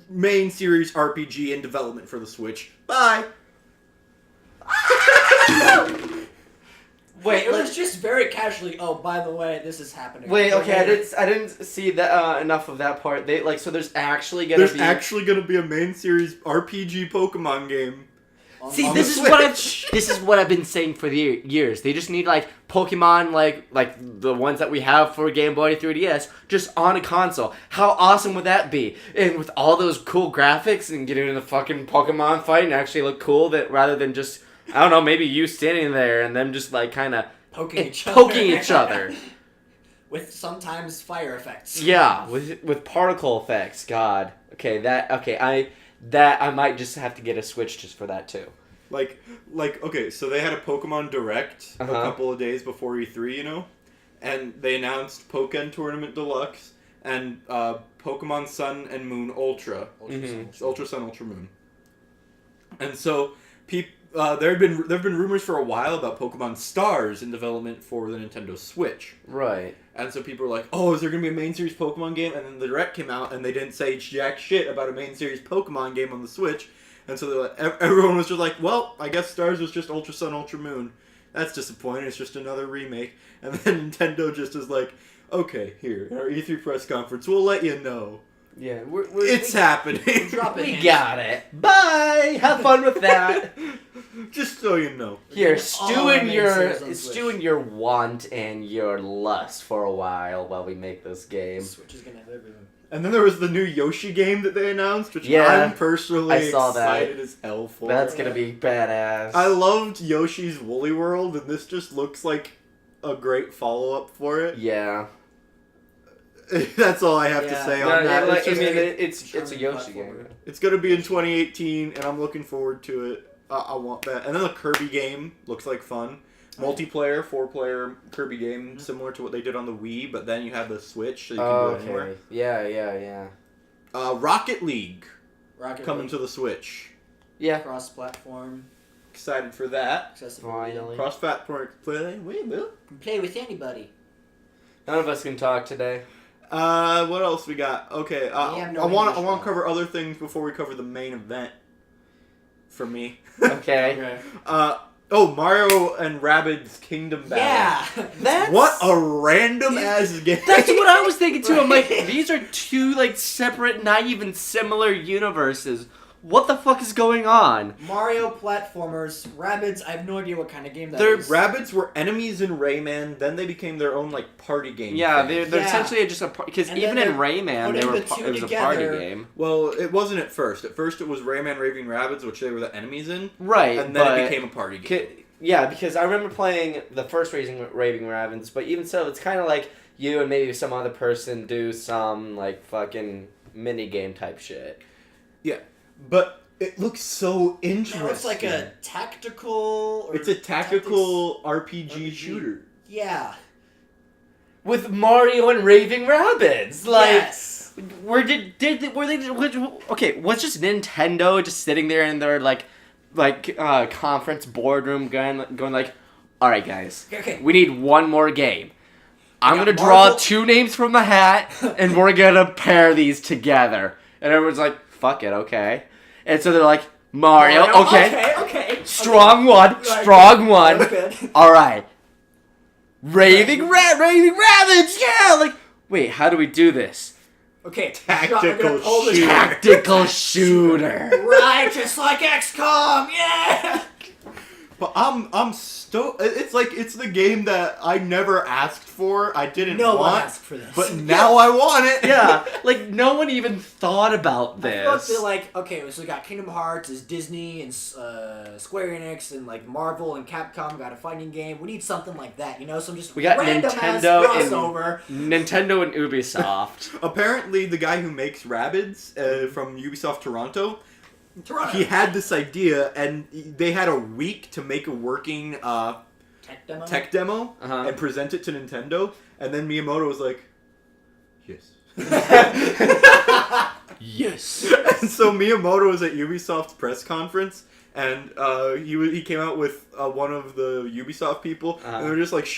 main series RPG in development for the Switch. Bye! Wait, It was just very casually. Oh, by the way, this is happening. Wait, okay, Later. I didn't see that enough of that part. They like so there's actually gonna There's be actually going to be a main series RPG Pokemon game. See, on this the is what Switch. this is what I've been saying for the years. They just need like Pokemon, like the ones that we have for Game Boy 3DS, just on a console. How awesome would that be? And with all those cool graphics and getting in a fucking Pokemon fight and actually look cool, that rather than just I don't know, maybe you standing there and them just like kind of poking each other. poking each other. With sometimes fire effects. Yeah, with particle effects. God. Okay, I might just have to get a Switch just for that too. Like, okay, so they had a Pokemon Direct a Uh-huh. couple of days before E3, you know? And they announced Pokken Tournament Deluxe and Pokemon Sun and Moon Ultra. Ultra Mhm. Sun, It's Ultra Sun, Ultra Moon. And so, there've been rumors for a while about Pokemon Stars in development for the Nintendo Switch. Right. And so people were like, "Oh, is there gonna be a main series Pokemon game?" And then the Direct came out, and they didn't say jack shit about a main series Pokemon game on the Switch. And so they're like, everyone was just like, "Well, I guess Stars was just Ultra Sun, Ultra Moon. That's disappointing. It's just another remake." And then Nintendo just is like, "Okay, here, in our E3 press conference, we'll let you know. Yeah, It's happening. Drop it. we got it. Bye. Have fun with that. Just so you know." Here, All stew our in main your series on stew Switch. in your want and your lust for a while we make this game. Switch is gonna have everything. And then there was the new Yoshi game that they announced, which Yeah, I'm personally I saw that. excited as hell for. That's gonna be badass. I loved Yoshi's Woolly World, and this just looks like a great follow-up for it. Yeah. That's all I have to Yeah. say No, on that. like, It's, I just- mean, it's a charming Yoshi platformer. game. it's gonna be in 2018, and I'm looking forward to it. I want that. And then the Kirby game looks like fun. Multiplayer, 4-player Kirby game, similar to what they did on the Wii, but then you have the Switch, so you can do it anywhere. Okay. Yeah. Rocket League Rocket coming League, Oh, to the Switch. Yeah. cross-platform, Excited for that. accessible. Finally. Cross-platform play. Wait, Bill. Can play with anybody. None of us can talk today. What else we got? Okay, Yeah, no I want English to now. cover other things before we cover the main event. For me. Okay. Mario and Rabbids Kingdom Battle. Yeah. That's What a random ass game. That's what I was thinking too. I'm like, Right. these are two like separate, not even similar universes. What the fuck is going on? Mario platformers, Rabbids. I have no idea what kind of game that Their is. Rabbids were enemies in Rayman, then they became their own like party game. Yeah, thing. they're Yeah. essentially just a because And even then in they're Rayman they putting were the two it was a party together. game, Well, it wasn't at first. At first it was Rayman Raving Rabbids, which they were the enemies in, right? and then but it became a party game. yeah, because I remember playing the first Raving Ravens, but even so, it's kind of like you and maybe some other person do some like fucking mini game type shit. But it looks so interesting. No, it's like a tactical. Or It's a tactical RPG RPG. shooter. Yeah. With Mario and Raving Rabbids, like yes. were okay? Was just Nintendo just sitting there in their like conference boardroom going like, all right guys, Okay. we need one more game. I'm got gonna draw Marvel- 2 names from the hat and we're gonna pair these together. And everyone's like, fuck it, okay. And so they're like, Mario, okay. Okay. Strong one, Right. strong one. Good. All right. Raving Rabbids, yeah. Like, wait, how do we do this? Okay. Tactical I'm gonna pull the shooter. Tactical shooter. Right, just like XCOM. Yeah. But I'm stoked. It's the game that I never asked for. I didn't No one want, asked for this. but now I want it. Yeah, like no one even thought about I feel like this. they're like, okay, so we got Kingdom Hearts, is Disney and Square Enix and like Marvel and Capcom got a fighting game. We need something like that, you know? Some just We got random Nintendo ass and- crossover. Nintendo and Ubisoft. Apparently, the guy who makes Rabbids from Ubisoft Toronto, Toronto. he had this idea, and they had a week to make a working Tech demo. tech demo Uh-huh. and present it to Nintendo. And then Miyamoto was like, "Yes." Yes. And so Miyamoto was at Ubisoft's press conference, and he came out with one of the Ubisoft people, and they were just like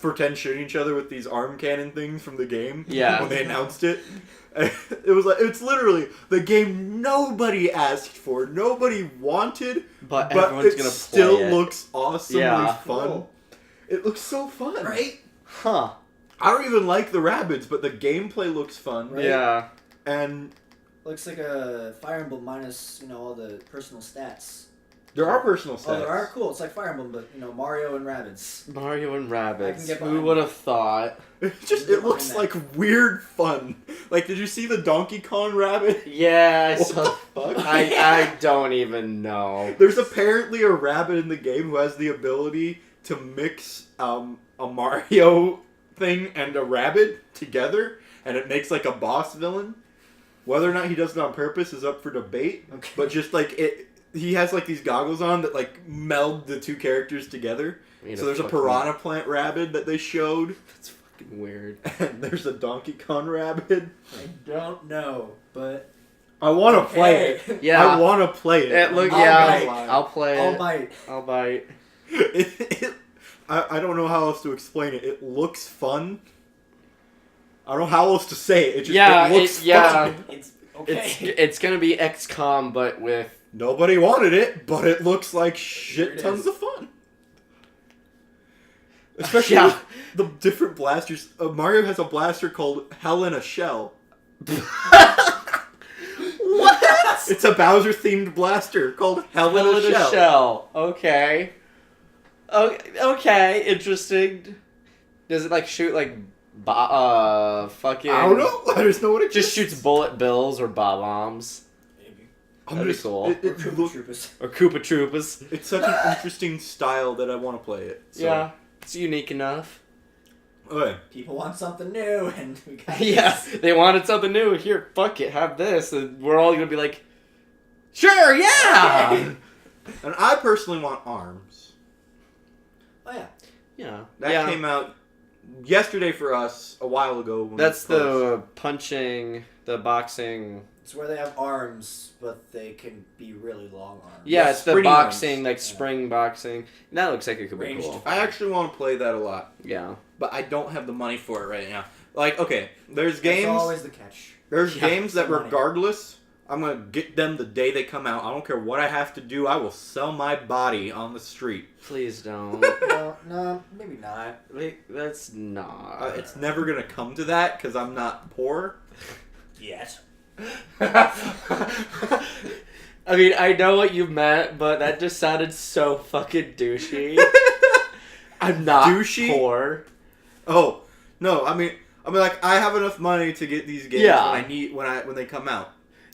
pretend shooting each other with these arm cannon things from the game. Yeah. When they announced it, it was like it's literally the game nobody asked for, nobody wanted, But but everyone's it gonna still play it. looks awesomely Yeah. fun. Cool. It looks so fun, Right? Huh. I don't even like the Rabbids, but the gameplay looks fun. Right. Yeah. And Looks like a Fire Emblem minus, all the personal stats. there are personal stats. Oh, there are? Cool. It's like Fire Emblem, but, Mario and Rabbids. Mario and I can Rabbids. get Who behind would have thought? It looks like weird fun. Like, did you see the Donkey Kong rabbit? Yeah, I What saw. the fuck? I don't even know. There's apparently a rabbit in the game who has the ability to mix a Mario thing and a rabbit together, and it makes like a boss villain. Whether or not he does it on purpose is up for debate. Okay. But just like he has like these goggles on that like meld the two characters together. So there's a piranha plant rabbit that they showed, That's fucking weird. and there's a Donkey Kong rabbit. I don't know, but I want to play it. Yeah. I want to play it. It look I'll yeah. bite. I'll play I'll it. bite. I'll bite. I don't know how else to explain it. It looks fun. I don't know how else to say it. It just it looks fun. It's okay. It's gonna be XCOM, but with Nobody wanted it, but it looks like Here shit it tons is. of fun. Especially Yeah. with the different blasters. Mario has a blaster called Hell in a Shell. what? It's a Bowser themed blaster called Hell in a Shell. Okay. Okay. Interesting. Does it like shoot like fucking? I don't know. I just know what it Just shoots bullet bills or bombs Maybe. That'd be cool. It, Or it Koopa look- Troopas. or Koopa Troopas. it's such an interesting style that I want to play it. So. Yeah, it's unique enough. Okay. People want something new, and we got Yeah, this. they wanted something new. Here, fuck it, have this, and we're all gonna be like, sure, yeah. And I personally want ARMS. Oh yeah. Yeah, That yeah. came out yesterday for us, a while ago. When That's we closed. the punching, the boxing. It's where they have arms, but they can be really long arms. Yeah, Yeah, it's the springy boxing, ones. like Yeah. spring boxing. That looks like it could be Ranged cool. I actually want to play that a lot, Yeah. but I don't have the money for it right now. Like, okay, there's That's games. always the catch. There's Yeah, games that money. regardless, I'm gonna get them the day they come out. I don't care what I have to do. I will sell my body on the street. Please don't. No, maybe not. That's not. It's never gonna come to that because I'm not poor. Yet. I mean, I know what you meant, but that just sounded so fucking douchey. I'm not Douchey? poor. Oh no, I mean like I have enough money to get these games Yeah. when I need when they come out.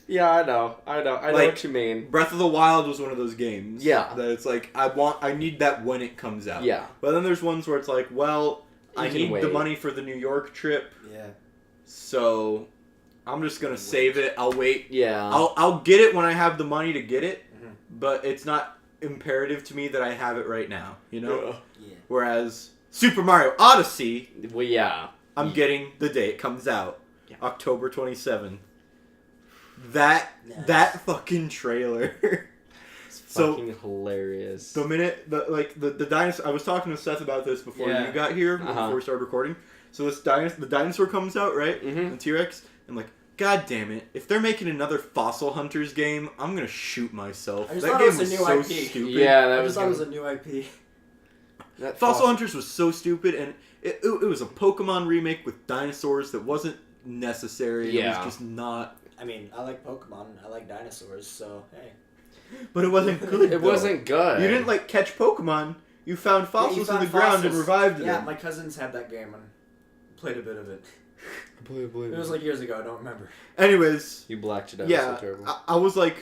Yeah, I know Like- what you mean. Breath of the Wild was one of those games. Yeah. That it's like I need that when it comes out. Yeah. But then there's ones where it's like, well, You I can need the wait. money for the New York trip, Yeah. so I'm just gonna save it. I'll wait. Yeah. I'll get it when I have the money to get it, Mhm. but it's not imperative to me that I have it right now. You know. Yeah. Whereas Super Mario Odyssey, Well, yeah. I'm getting the day it comes out, Yeah. October 27th. That Nice. fucking trailer. It's So- fucking hilarious. The minute the dinosaur, I was talking to Seth about this before Yeah. you got here, Uh-huh. before we started recording. So the dinosaur comes out, right? Mhm. The T-Rex. I'm like, God damn it! If they're making another Fossil Hunters game, I'm gonna shoot myself. I just That thought game it was a new so IP. stupid. Yeah, that I was just thought it was good. a new IP. That Fossil Hunters was so stupid, and it was a Pokemon remake with dinosaurs that wasn't necessary. It Yeah. was just not. I mean, I like Pokemon. I like dinosaurs. So hey. But it wasn't good. It though. wasn't good. You didn't like catch Pokemon. You found Yeah, fossils you in found the ground and fossils. revived Yeah, them. my cousins had that game and played a bit of it. Believe It was like years ago. I don't remember. Anyways, you blacked it out. yeah, So terrible. I was like,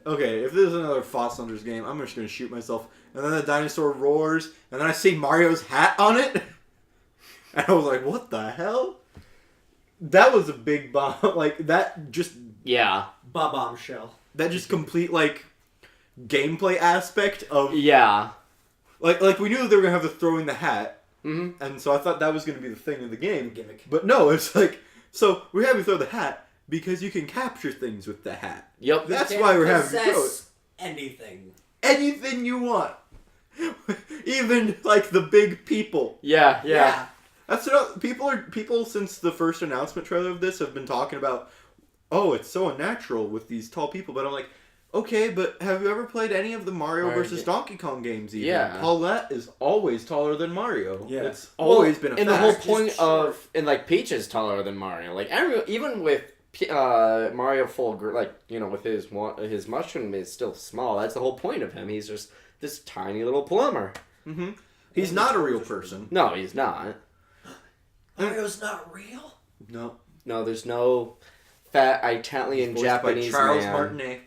okay, if this is another Fossil Hunters game, I'm just gonna shoot myself. And then the dinosaur roars, and then I see Mario's hat on it, and I was like, what the hell? That was a big bomb. Like that just Yeah. Bombshell. complete like gameplay aspect of Yeah. like we knew they were gonna have the throwing the hat, Mm-hmm. and so I thought that was gonna be the thing in the game. Gimmick. But no, it's like, so we're having you throw the hat because you can capture things with the hat. Yep. That's You why can't we're having you throw it. possess anything. Anything you want. Even like the big people. Yeah. Yeah. That's what people since the first announcement trailer of this have been talking about, oh, it's so unnatural with these tall people, but I'm like, okay, but have you ever played any of the Mario Mario versus ga- Donkey Kong games even? Yeah. Paulette is always taller than Mario. Yeah. It's always been a and fact. the whole Just point short. of and like Peach is taller than Mario. Like even with Mario like with his mushroom is still small. That's the whole point of him. He's just this tiny little plumber. Mm-hmm. He's not a real person. No, he's not. Mario's not real. No. No, there's no fat Italian Voiced Japanese by Charles man. Martinet.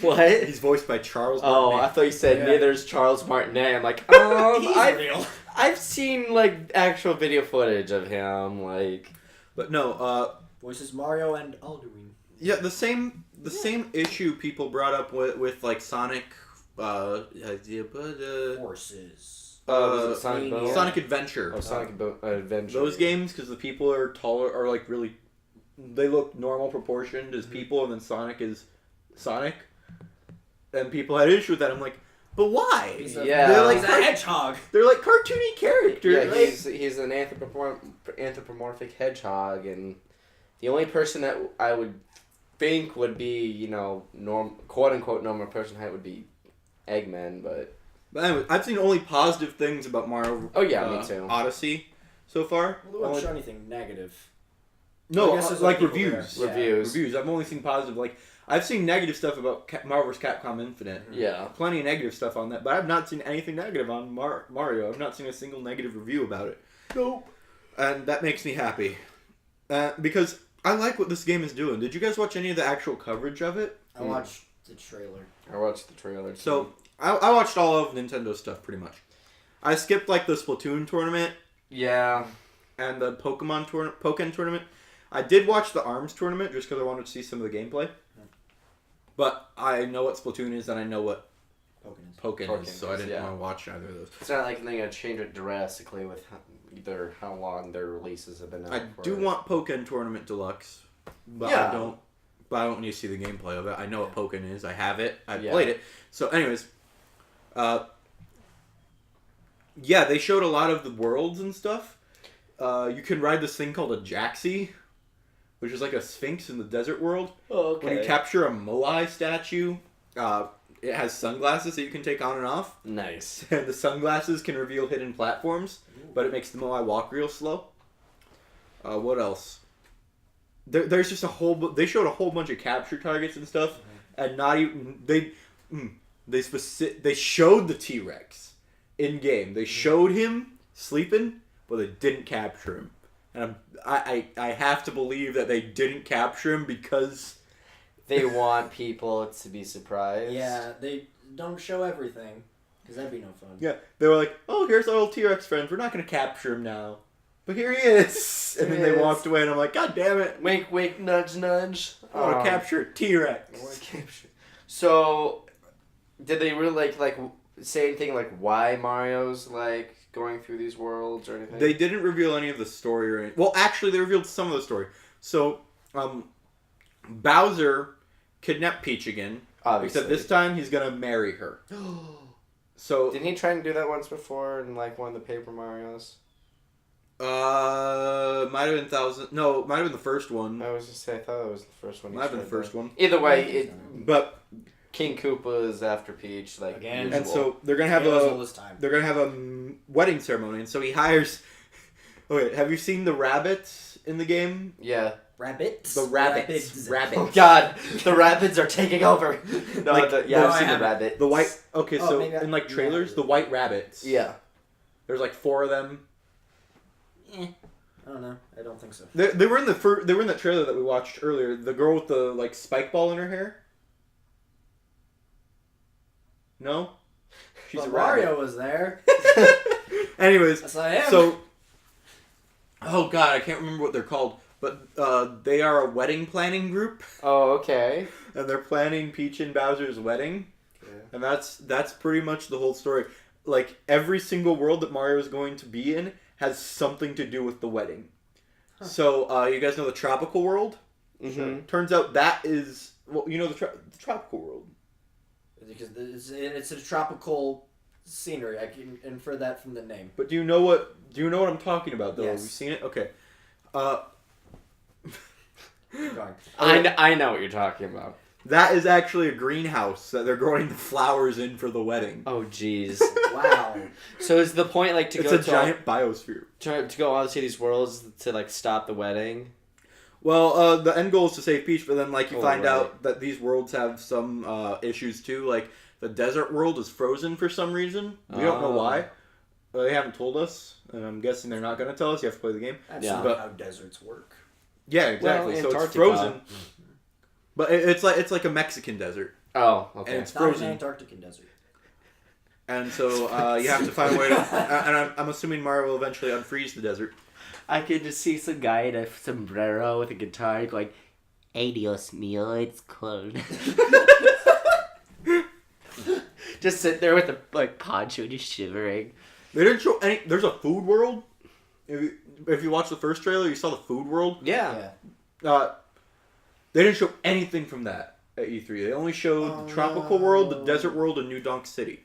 What? He's voiced by Charles Oh, I Martinet. thought you said Yeah. neither's Charles Martinet. I'm like, He's real. I've seen like actual video footage of him. Like, But no, Voices Mario and Alduin. yeah, the same issue people brought up with like Sonic, Forces. was it Sonic Mania. Boom? Sonic Adventure. Sonic Adventure. Those games, because the people are taller, are like really they look normal proportioned as people, and then Sonic is Sonic. And people had issue with that. I'm like, but why? He's Yeah. he's a hedgehog. They're like cartoony characters. Yeah, he's an anthropomorphic hedgehog, and the only person that I would think would be, quote unquote normal person height would be Eggman, but anyway, I've seen only positive things about Mario. Oh, yeah, me too. Odyssey, so far. Well, they won't show anything negative. No, I guess there's, like people reviews. there. Reviews. I've only seen positive. Like I've seen negative stuff about Marvel vs. Capcom Infinite. yeah. Plenty of negative stuff on that, but I've not seen anything negative on Mario. I've not seen a single negative review about it. Nope. And that makes me happy. Because I like what this game is doing. Did you guys watch any of the actual coverage of it? I watched the trailer. I watched the trailer too. So, I watched all of Nintendo stuff, pretty much. I skipped, like, the Splatoon tournament yeah. and the Pokken tournament. I did watch the ARMS tournament just because I wanted to see some of the gameplay. But I know what Splatoon is and I know what Pokken is, so I didn't want to watch either of those. It's not like they're going to change it drastically with how long their releases have been out. I do want Pokken Tournament Deluxe, but Yeah. I don't need to see the gameplay of it. I know what Pokken is. I have it. I've Yeah. played it. So, anyways, yeah, they showed a lot of the worlds and stuff. You can ride this thing called a Jaxi, which is like a sphinx in the desert world. Oh, okay. When you capture a Moai statue, it has sunglasses that you can take on and off. Nice. And the sunglasses can reveal hidden platforms, but it makes the Moai walk real slow. What else? There's just they showed a whole bunch of capture targets and stuff, and not even they showed the T-Rex in game. They showed him sleeping, but they didn't capture him. And I have to believe that they didn't capture him because They want people to be surprised. Yeah, they don't show everything, because that'd be no fun. yeah, they were like, oh, here's our old T-Rex friends. We're not going to capture him now. But here he is. And then they walked away, and I'm like, God damn it. Wink, wink, nudge, nudge. I want to capture a T-Rex. So, did they really like say anything like why Mario's like going through these worlds or anything? They didn't reveal any of the story or anything. Well, actually, they revealed some of the story. So, Bowser kidnapped Peach again. Obviously. Except this time, he's going to marry her. So, Didn't he try and do that once before in like one of the Paper Marios? might have been might have been the first one. I was just say I thought it was the first one. Might have been the first one. Either way, But King Koopa is after Peach, like Again. usual. and so they're gonna have All this time. a wedding ceremony, and so he hires. Okay, have you seen the rabbits in the game? yeah. Rabbits? The rabbits. Oh God, the rabbits are taking over. No, Like, I've I seen the haven't. rabbit. The white. Okay, Oh, so maybe in like trailers, the white rabbits. Yeah. There's like 4 of them. I don't know. I don't think so. They were in they were in the trailer that we watched earlier. The girl with the like spike ball in her hair. No, she's But a rabbit. Mario was there. Anyways, That's not him. so oh god, I can't remember what they're called, but they are a wedding planning group, Oh, okay. and they're planning Peach and Bowser's wedding, and that's pretty much the whole story. Like every single world that Mario is going to be in has something to do with the wedding. Huh. So you guys know the tropical world? Mm-hmm. Turns out that is the tropical world. Because it's a tropical scenery. I can infer that from the name. But do you know what I'm talking about though? Yes. Have you seen it? Okay. Keep going. I know what you're talking about. That is actually a greenhouse that they're growing the flowers in for the wedding. Oh, jeez. Wow. So is the point like to It's go a giant biosphere. to go on to these worlds to like stop the wedding? Well, the end goal is to save Peach, but then like you Oh, find right. out that these worlds have some issues too. Like the desert world is frozen for some reason. We don't know Oh. why. They haven't told us, and I'm guessing they're not going to tell us. You have to play the game. That's Yeah. not how deserts work. Yeah, exactly. Well, so it's Antarctica. frozen, but it's like a Mexican desert, Oh, okay. and it's It's not an frozen. Antarctic desert. And so you have to find a way to. And I'm assuming Mario will eventually unfreeze the desert. I could just see some guy in a sombrero with a guitar going, "Hey Dios mío, it's cold." Just sit there with a like poncho, just shivering. They didn't show any. There's a food world. If you watch the first trailer, you saw the food world. Yeah. Yeah. They didn't show anything from that at E3. They only showed the Tropical World, the Desert World, and New Donk City.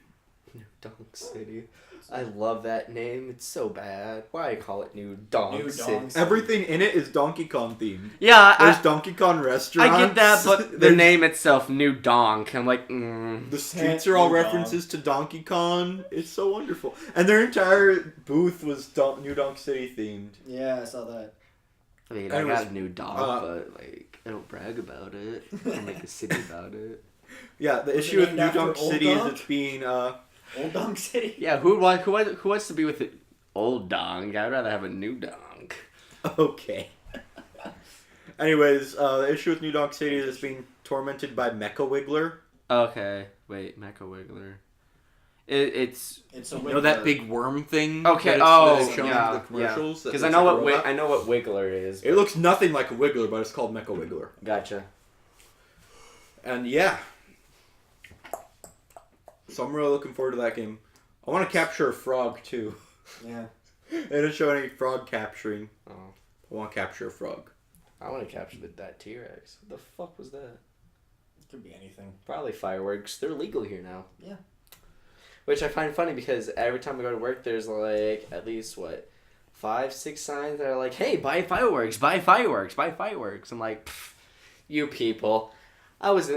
New Donk City. I love that name. It's so bad. Why call it New Donk New City? Donk City. Everything in it is Donkey Kong themed. Yeah, There's Donkey Kong restaurants. I get that, but the There's- name itself, New Donk. I'm like, The streets are all New references to Donkey Kong. It's so wonderful. And their entire booth was New Donk City themed. Yeah, I saw that. I mean, Anyways, I got a new dog, but like, I don't brag about it. I don't make a city about it. Yeah, the Was it issue with named New after Donk Old City is Donk? it's being Old Donk City. Yeah, who wants to be with the old dong? I'd rather have a new dong. okay. Anyways, the issue with New Donk City is it's being tormented by Mecha Wiggler. Okay, wait, Mecha Wiggler. It's It's a You know that Wiggler. big worm thing? okay. that it's showing in Yeah, the commercials. that Because I looks know like a what robot? I know what Wiggler is. It looks nothing like a Wiggler, but it's called Mecha Wiggler. Gotcha. And yeah. So I'm really looking forward to that game. I want to capture a frog too. Yeah. They didn't show any frog capturing. Oh, I want to capture a frog. I want to capture that T-Rex. What the fuck was that? It could be anything. Probably fireworks. They're legal here now. Yeah. Which I find funny because every time I go to work, there's like at least 5-6 signs that are like, "Hey, buy fireworks, buy fireworks, buy fireworks." I'm like, "Pfft, you people, I was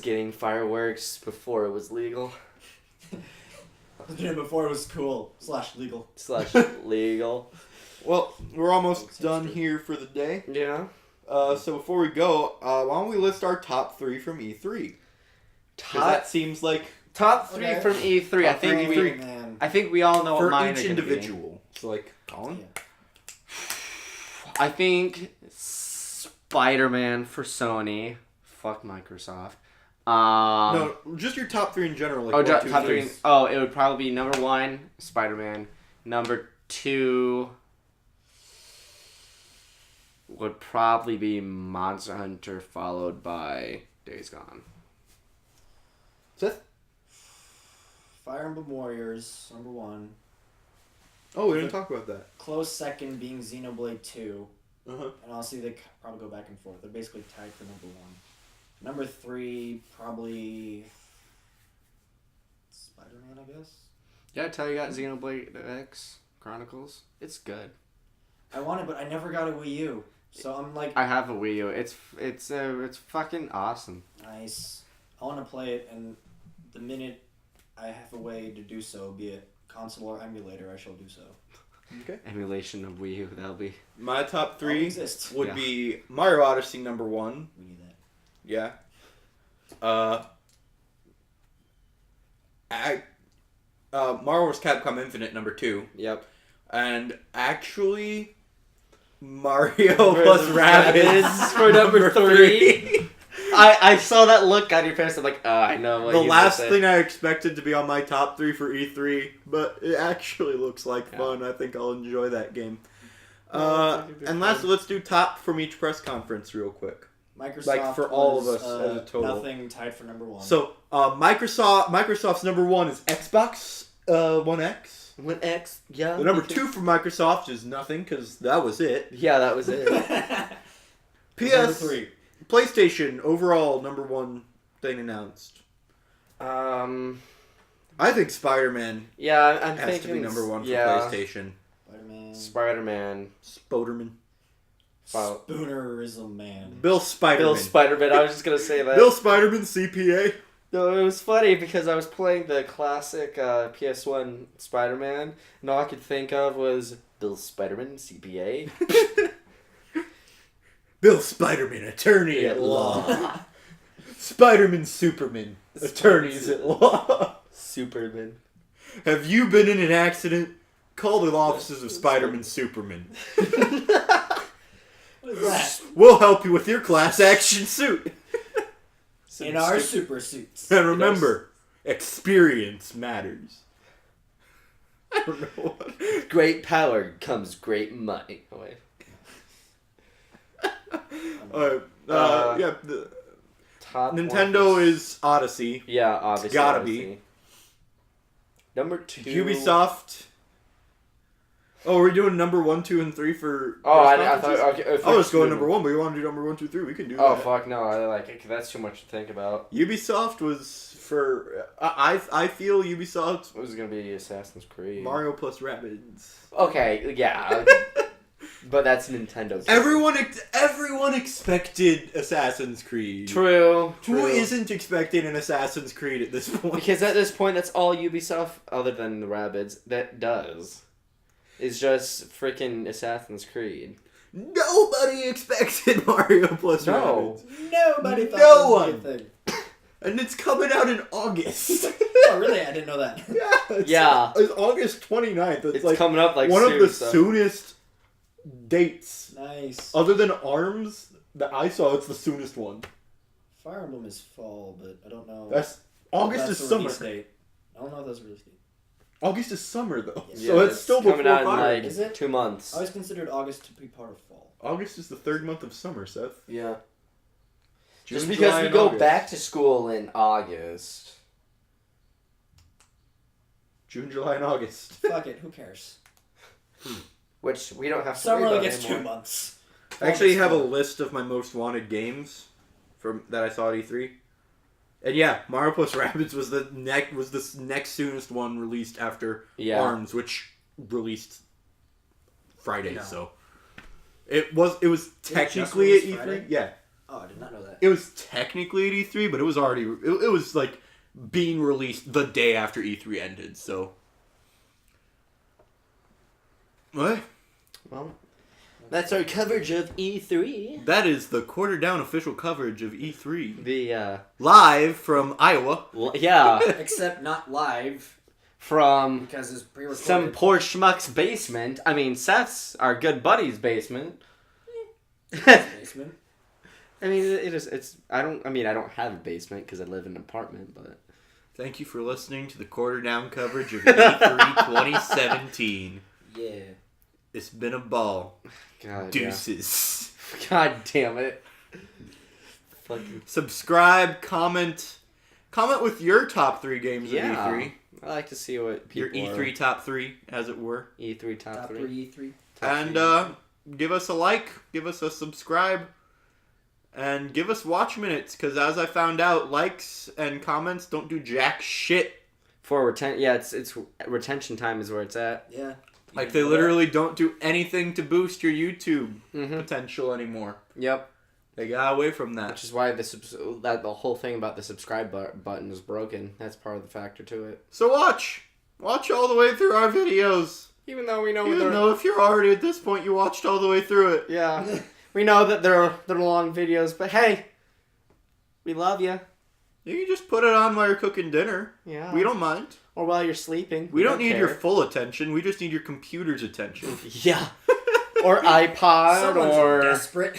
getting fireworks before it was legal I was doing it before it was cool / legal. / legal." Well, we're almost Sounds done good. here for the day. Yeah. So before we go, why don't we list our top 3 from E3? 'Cause that seems like Top 3 Okay. from E3. I Top think three. we Man. I think we all know for what mine each are gonna be. individual. So like, Colin? Yeah. I think Spider-Man for Sony. Fuck Microsoft. No, just your top 3 in general. Like Oh, one, two, top three. 3. Oh, it would probably be number 1, Spider-Man. Number 2 would probably be Monster Hunter, followed by Days Gone. Seth? Fire Emblem Warriors, number 1. Oh, we didn't talk about that. Close second being Xenoblade 2. Uh-huh. And honestly, they probably go back and forth. They're basically tied for number 1. Number 3, probably Spider-Man, I guess. Did I tell you I got Xenoblade X Chronicles? It's good. I want it, but I never got a Wii U. So I'm like, I have a Wii U. It's fucking awesome. nice. I want to play it, and the minute I have a way to do so, be it console or emulator, I shall do so. Okay. Emulation of Wii U. That'll be. My top All 3 exists. would Yeah. be Mario Odyssey number 1. We need that. Yeah. Mario vs. Capcom Infinite number 2. Yep. And actually, Mario plus Rabbids Rabbids for number 3. I saw that look on your face. I'm like, I know what The he's last gonna say. thing I expected to be on my top 3 for E3, but it actually looks like Yeah. fun. I think I'll enjoy that game. Oh, I think it'd be And lastly, let's do top from each press conference real quick. Microsoft Like, for all of was, us as a total. Nothing tied for number 1. So, Microsoft's number 1 is Xbox One X. When X, yeah. The number 2 for Microsoft is nothing, because that was it. Yeah, that was it. Number PS, 3. PlayStation, overall, number 1 thing announced. I think Spider-Man Yeah, I'm has thinking to be number 1 for yeah, PlayStation. Spider-Man. Spider-Man. Spoderman. Wow. Spoonerism Man. Bill Spiderman. Bill Spider-Man. I was just gonna say that. Bill Spiderman, CPA. No, it was funny because I was playing the classic PS1 Spider-Man, and all I could think of was Bill Spider-Man, CPA. Bill Spiderman, attorney at law. Spiderman Superman, attorneys at law. Superman. Have you been in an accident? Call the offices of Spiderman Superman. What is that? We'll help you with your class action suit. In our super suits. And remember, experience matters. I don't know what. Great power comes great money. Oh, wait. Yeah, the, Top Nintendo one is Odyssey. Yeah, obviously. Gotta Odyssey. Number 2. Ubisoft. Oh, we're doing number 1, 2, and 3 for. Oh, press I thought. conferences? Okay, I was going number 1, but you want to do number 1, 2, 3? We can do Oh that. fuck no! I like it. That's too much to think about. Ubisoft was for. I feel Ubisoft. It was gonna be Assassin's Creed. Mario plus Rabbids. Okay, yeah, but that's Nintendo. Everyone expected Assassin's Creed. True. Who isn't expecting an Assassin's Creed at this point? Because at this point, that's all Ubisoft, other than the Rabbids, that does. Is just freaking Assassin's Creed. Nobody expected Mario plus No. Rabbids. Nobody thought No that was one. a good thing. And it's coming out in August. Oh, really? I didn't know that. Yeah. It's August 29th. It's like coming up like one soon, of the so. soonest dates. Nice. Other than ARMS that I saw, it's the soonest one. Fire Emblem is fall, but I don't know. That's August That's is the summer. release date. I don't know if that's the release date. August is summer though, Yeah, so it's still before coming out in Fire. like Is it? 2 months. I always considered August to be part of fall. August is the 3rd month of summer, Seth. Yeah. June, Just because July, we and go August. back to school in August. June, July, and August. Fuck it, who cares? Which we don't have to Summer worry only about gets anymore. 2 months. I actually have a August, list of my most wanted games from that I saw at E3. And yeah, Mario plus Rabbids was the next soonest one released after Yeah. ARMS, which released Friday. No. So it was Did it just technically at release E3. Friday? Yeah, Oh, I did not know that. it was technically at E3, but it was already it was like being released the day after E3 ended. So what? Well, that's our coverage of E3. That is the Quarter Down official coverage of E3 The live from Iowa. yeah, Except not live from because it's pre-recorded. some poor schmuck's basement. I mean, Seth's our good buddy's basement. basement. I mean, it is. It's. I don't. I mean, I don't have a basement because I live in an apartment. But Thank you for listening to the Quarter Down coverage of E3 2017. Yeah. It's been a ball. God, Deuces. yeah. God damn it. Fucking. Subscribe, comment with your top 3 games Yeah. of E3. I like to see what Your people. E3 top 3, as it were. E3 top, Top 3. three E3. And give us a like, give us a subscribe, and give us watch minutes, because as I found out, likes and comments don't do jack shit. For yeah, it's retention time is where it's at. Yeah. Like, they literally don't do anything to boost your YouTube Mm-hmm. potential anymore. Yep. They got away from that. Which is why the whole thing about the subscribe button is broken. That's part of the factor to it. So watch all the way through our videos. Even though we know Even though if you're already at this point, you watched all the way through it. yeah, we know that they're long videos, but hey, we love you. You can just put it on while you're cooking dinner. Yeah. We don't mind. Or while you're sleeping. We don't need care. your full attention. We just need your computer's attention. Yeah. Or iPod Someone's or desperate.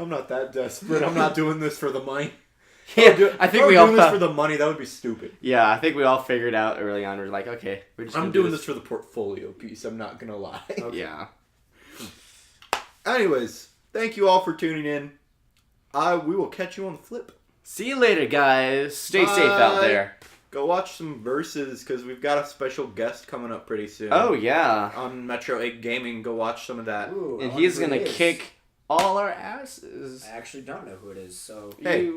I'm not that desperate. I'm not doing this for the money. yeah. I think we all doing this thought- for the money. That would be stupid. Yeah, I think we all figured out early on. We're like, okay, we're just. I'm gonna doing this for the portfolio piece. I'm not gonna lie. Yeah. Anyways, thank you all for tuning in. We will catch you on the flip. See you later, guys. Stay safe out Bye. there. Go watch some verses because we've got a special guest coming up pretty soon. Oh yeah. On Metro 8 Gaming, go watch some of that. Ooh, And I he's wonder gonna who it is. kick all our asses. I actually don't know who it is, so. Hey,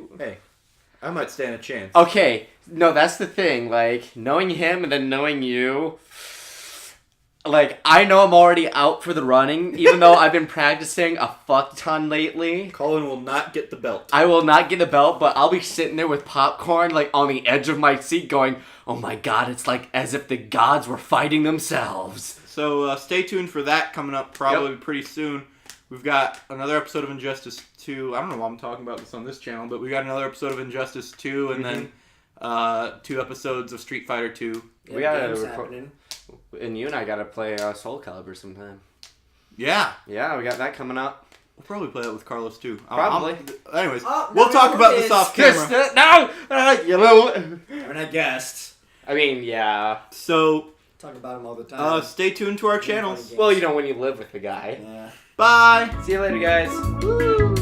I might stand a chance. Okay, no, that's the thing. Like, knowing him and then knowing you, like, I know I'm already out for the running, even though I've been practicing a fuck ton lately. Colin will not get the belt. I will not get the belt, but I'll be sitting there with popcorn, like, on the edge of my seat going, oh my god, it's like as if the gods were fighting themselves. So stay tuned for that coming up probably pretty soon. We've got another episode of Injustice 2. I don't know why I'm talking about this on this channel, but we got another episode of Injustice 2 and then 2 episodes of Street Fighter 2. Yeah, We gotta game's record- happening. And you and I gotta play Soul Calibur sometime. Yeah. Yeah, we got that coming up. We'll probably play that with Carlos too. Probably. Anyways, Oh, we'll no, talk no, about it this is. off camera. No! You know. I mean, I guessed. I mean, yeah. So Talk about him all the time. stay tuned to our channels. Well, you know, when you live with the guy. Yeah. Bye. See you later, guys. Woo!